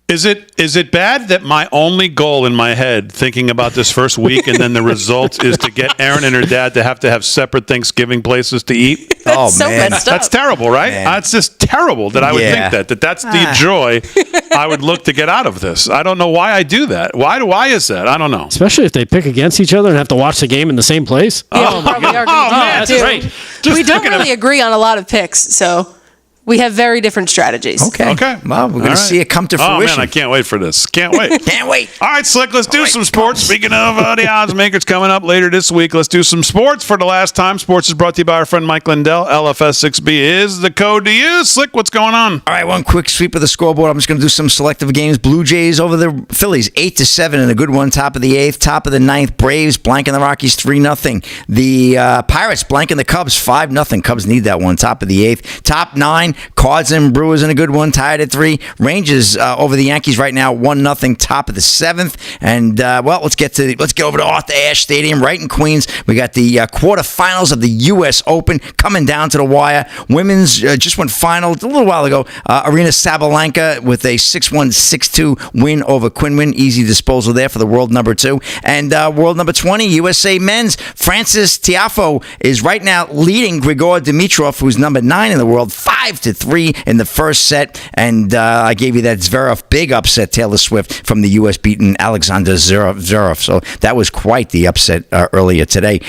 Is it bad that my only goal in my head thinking about this first week and then the result is to get Aaron and her dad to have separate Thanksgiving places to eat? Oh, so man. messed up. That's terrible, right? That's just terrible that I would Yeah. think that's the joy I would look to get out of this. I don't know why I do that. Why is that? I don't know. especially if they pick against each other and have to watch the game in the same place. Yeah, we probably are gonna do that, that's too. great. We don't really agree on a lot of picks, so we have very different strategies. Okay. Well, we're going to see it come to fruition. Oh, man, I can't wait for this. Can't wait. Can't wait. All right, Slick, let's do some sports. Speaking of the Oddsmakers coming up later this week, let's do some sports for the last time. Sports is brought to you by our friend Mike Lindell. LFS6B is the code to use. Slick, what's going on? All right, one quick sweep of the scoreboard. I'm just going to do some selective games. Blue Jays over the Phillies, 8-7 in a good one. Top of the 8th, top of the 9th. Braves blanking the Rockies 3-0. The Pirates blanking the Cubs 5-0. Cubs need that one. Top of the 8th. Top 9, Cards and Brewers in a good one. Tied at 3. Rangers over the Yankees right now 1-0. Top of the 7th. And let's get over to Arthur Ashe Stadium right in Queens. We got the quarterfinals of the U.S. Open coming down to the wire. Women's just went final a little while ago. Arena Sabalenka with a 6-1, 6-2 win over Quinlan. Easy disposal there for the world number 2. And world number 20, USA men's. Francis Tiafoe is right now leading Grigor Dimitrov, who's number 9 in the world, 5-3 in the first set. And I gave you that Zverev big upset, Taylor Swift from the U.S. beating Alexander Zverev. So that was quite the upset earlier today.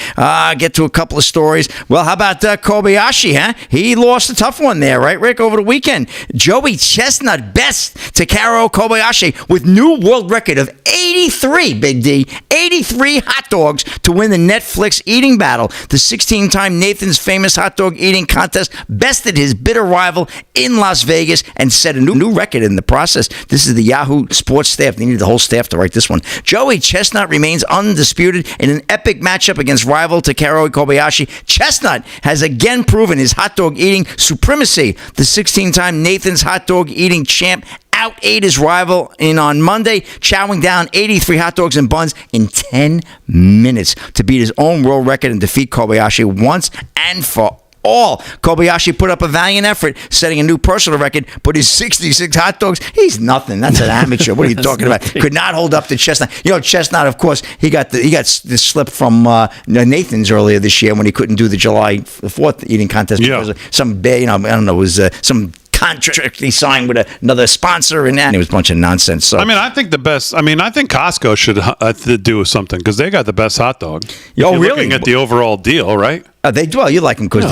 Get to a couple of stories. Well, how about Kobayashi, huh? He lost a tough one there, right, Rick, over the weekend. Joey Chestnut best Takaro Kobayashi with new world record of 83, Big D, 83 hot dogs to win the Netflix eating battle. The 16-time Nathan's Famous Hot Dog Eating Contest bested his bitter rival in Las Vegas and set a new record in the process. This is the Yahoo Sports staff. They needed the whole staff to write this one. Joey Chestnut remains undisputed in an epic matchup against rival Takaro Kobayashi. Chestnut has again proven his hot dog eating supremacy. The 16-time Nathan's Hot Dog Eating champ out-ate his rival on Monday, chowing down 83 hot dogs and buns in 10 minutes to beat his own world record and defeat Kobayashi once and for all. Kobayashi put up a valiant effort, setting a new personal record, but his 66 hot dogs, he's nothing. That's an amateur. What are you talking about? Could not hold up to Chestnut. Chestnut, of course, he got the slip from Nathan's earlier this year when he couldn't do the July 4th eating contest because of some bad, I don't know, it was some contract he signed with another sponsor, and it was a bunch of nonsense. So I think Costco should do something because they got the best hot dog. Yo, really? Looking at the overall deal, right? They do. Well, you like them because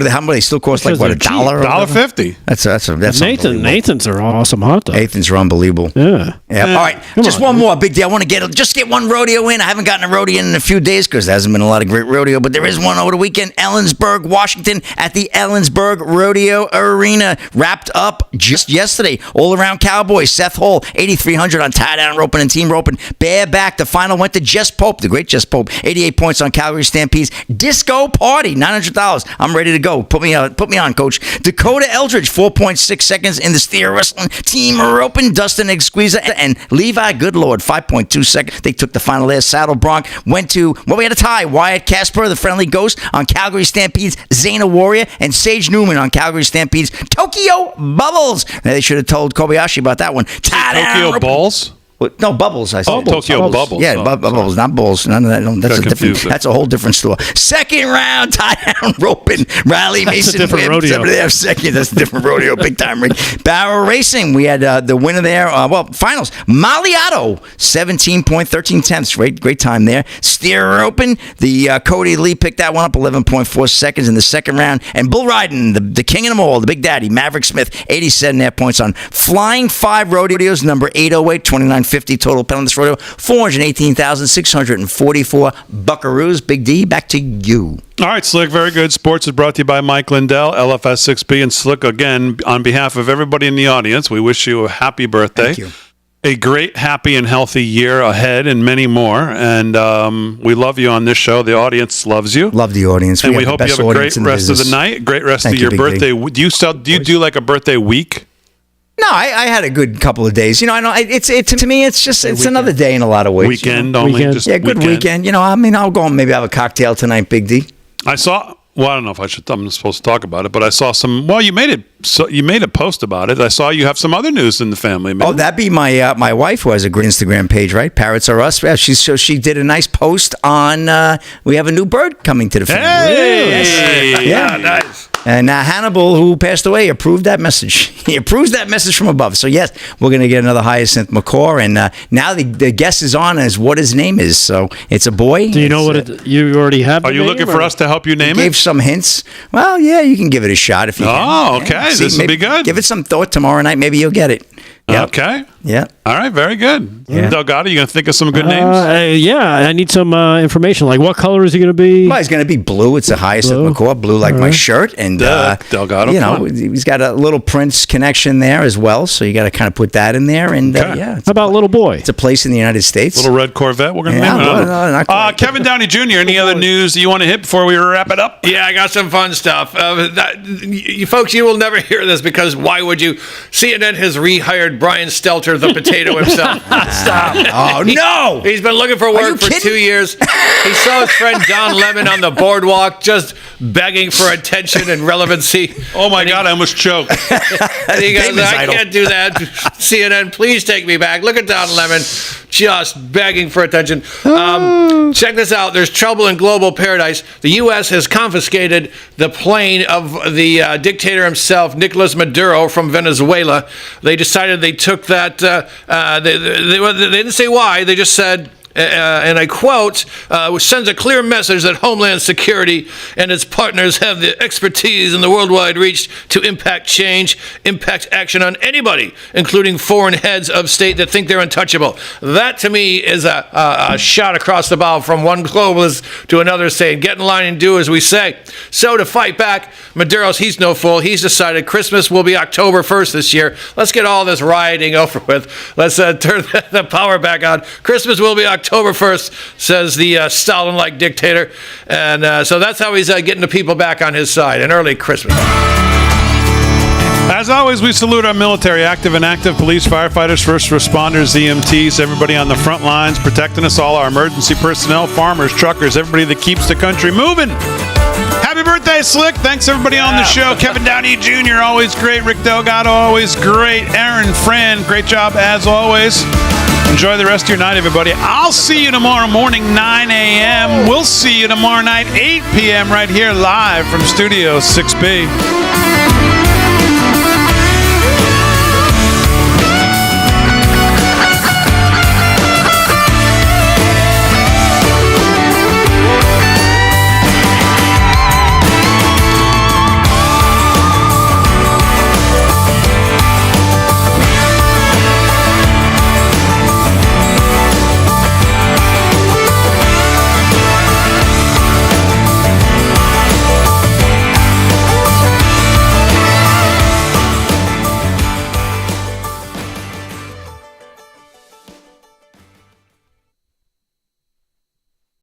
how much they still cost? Like what, $1? $1.50. That's Nathan's are awesome hot dogs. Nathan's are unbelievable. Yeah. All right, just one more big deal. I want to get one rodeo in. I haven't gotten a rodeo in a few days because there hasn't been a lot of great rodeo, but there is one over the weekend. Ellensburg, Washington, at the Ellensburg Rodeo Arena. Wrapped up just yesterday. All around Cowboys. Seth Hall, 8,300 on tie-down roping and team roping. Bareback. The final went to Jess Pope, the great Jess Pope. 88 points on Calgary Stampedes. Disco Party, $900. I'm ready to go. Put me on, Coach. Dakota Eldridge, 4.6 seconds in the steer wrestling team roping. Dustin Squeezer and Levi Goodlord, 5.2 seconds. They took the final there. Saddle Bronc went to, we had a tie. Wyatt Casper, the friendly ghost on Calgary Stampedes. Zayna Warrior and Sage Newman on Calgary Stampedes. Tokyo Bubbles. Now, they should have told Kobayashi about that one. Tokyo Balls? No, Bubbles, I said. Oh, Tokyo Bubbles. Yeah, Oh, Bubbles, not Bulls. None of that. No, confused. that's a whole different store. Second round, tie-down roping, Rally Mason. That's a different rodeo. They have second. That's a different rodeo, big time ring. Barrel racing, we had the winner there. Finals, Maliato, 17.13 Great time there. Steer roping, the Cody Lee picked that one up, 11.4 seconds in the second round. And bull riding, the king of them all, the big daddy, Maverick Smith, 87.5 points on Flying 5 Rodeos, number 808, 2950 total penalty on this rodeo, 418,644 buckaroos. Big D, back to you. All right, Slick, very good. Sports is brought to you by Mike Lindell, LFS 6B, and Slick, again, on behalf of everybody in the audience, we wish you a happy birthday. Thank you. A great, happy, and healthy year ahead and many more. And we love you on this show. The audience loves you. Love the audience. And we hope you have a great rest of the night, great rest of your birthday. Do you do like a birthday week? No, I had a good couple of days. I know to me, it's another day in a lot of ways. Weekend only. Weekend. Just good weekend. I'll go and maybe have a cocktail tonight, Big D. I saw. Well, I don't know if I'm supposed to talk about it, but I saw some. Well, you made it. So you made a post about it. I saw you have some other news in the family. Maybe. Oh, that'd be my my wife, who has a great Instagram page, right? Parrots Are Us. Yeah, she did a nice post on. We have a new bird coming to the family. Hey, yes. yeah, nice. And Hannibal, who passed away, approved that message. He approves that message from above. So, yes, we're going to get another hyacinth macaw. And now the guess is on as what his name is. So, it's a boy. Do you know what you already have? Are you looking for us to help you name it? Gave some hints. Well, yeah, you can give it a shot if you can. Oh, okay. Yeah. This will be good. Give it some thought tomorrow night. Maybe you'll get it. Yep. Okay. Yeah. All right. Very good. Yeah. Delgado, you going to think of some good names? Yeah, I need some information. Like, what color is he going to be? Well, he's going to be blue. It's a hyacinth macaw, blue like my shirt. And, Delgado, he's got a little Prince connection there as well. So you got to kind of put that in there. And, How about little boy? It's a place in the United States. Little red Corvette. We're going to name it. Kevin Downey Jr., any other news that you want to hit before we wrap it up? Yeah, I got some fun stuff. You folks, you will never hear this because why would you? CNN has rehired Brian Stelter, the potato himself. Stop. Oh, no. He's been looking for work for 2 years. He saw his friend Don Lemon on the boardwalk just begging for attention and relevancy. Oh, my God, I almost choked. And he goes, I can't do that. CNN, please take me back. Look at Don Lemon just begging for attention. Check this out. There's trouble in global paradise. The U.S. has confiscated the plane of the dictator himself, Nicolas Maduro, from Venezuela. They decided they took that. They didn't say why. They just said, and I quote, which sends a clear message that Homeland Security and its partners have the expertise and the worldwide reach to impact change, impact action on anybody, including foreign heads of state that think they're untouchable. That, to me, is a shot across the bow from one globalist to another saying, get in line and do as we say. So to fight back, Maduro's, he's no fool. He's decided Christmas will be October 1st this year. Let's get all this rioting over with. Let's turn the power back on. Christmas will be October 1st, says the Stalin-like dictator. And so that's how he's getting the people back on his side. An early Christmas. As always, we salute our military, active and active police, firefighters, first responders, EMTs, everybody on the front lines protecting us all, our emergency personnel, farmers, truckers, everybody that keeps the country moving. Happy birthday, Slick. Thanks, everybody on the show. Kevin Downey Jr., always great. Rick Delgado, always great. Aaron Fran, great job as always. Enjoy the rest of your night, everybody. I'll see you tomorrow morning, 9 a.m. We'll see you tomorrow night, 8 p.m. right here live from Studio 6B.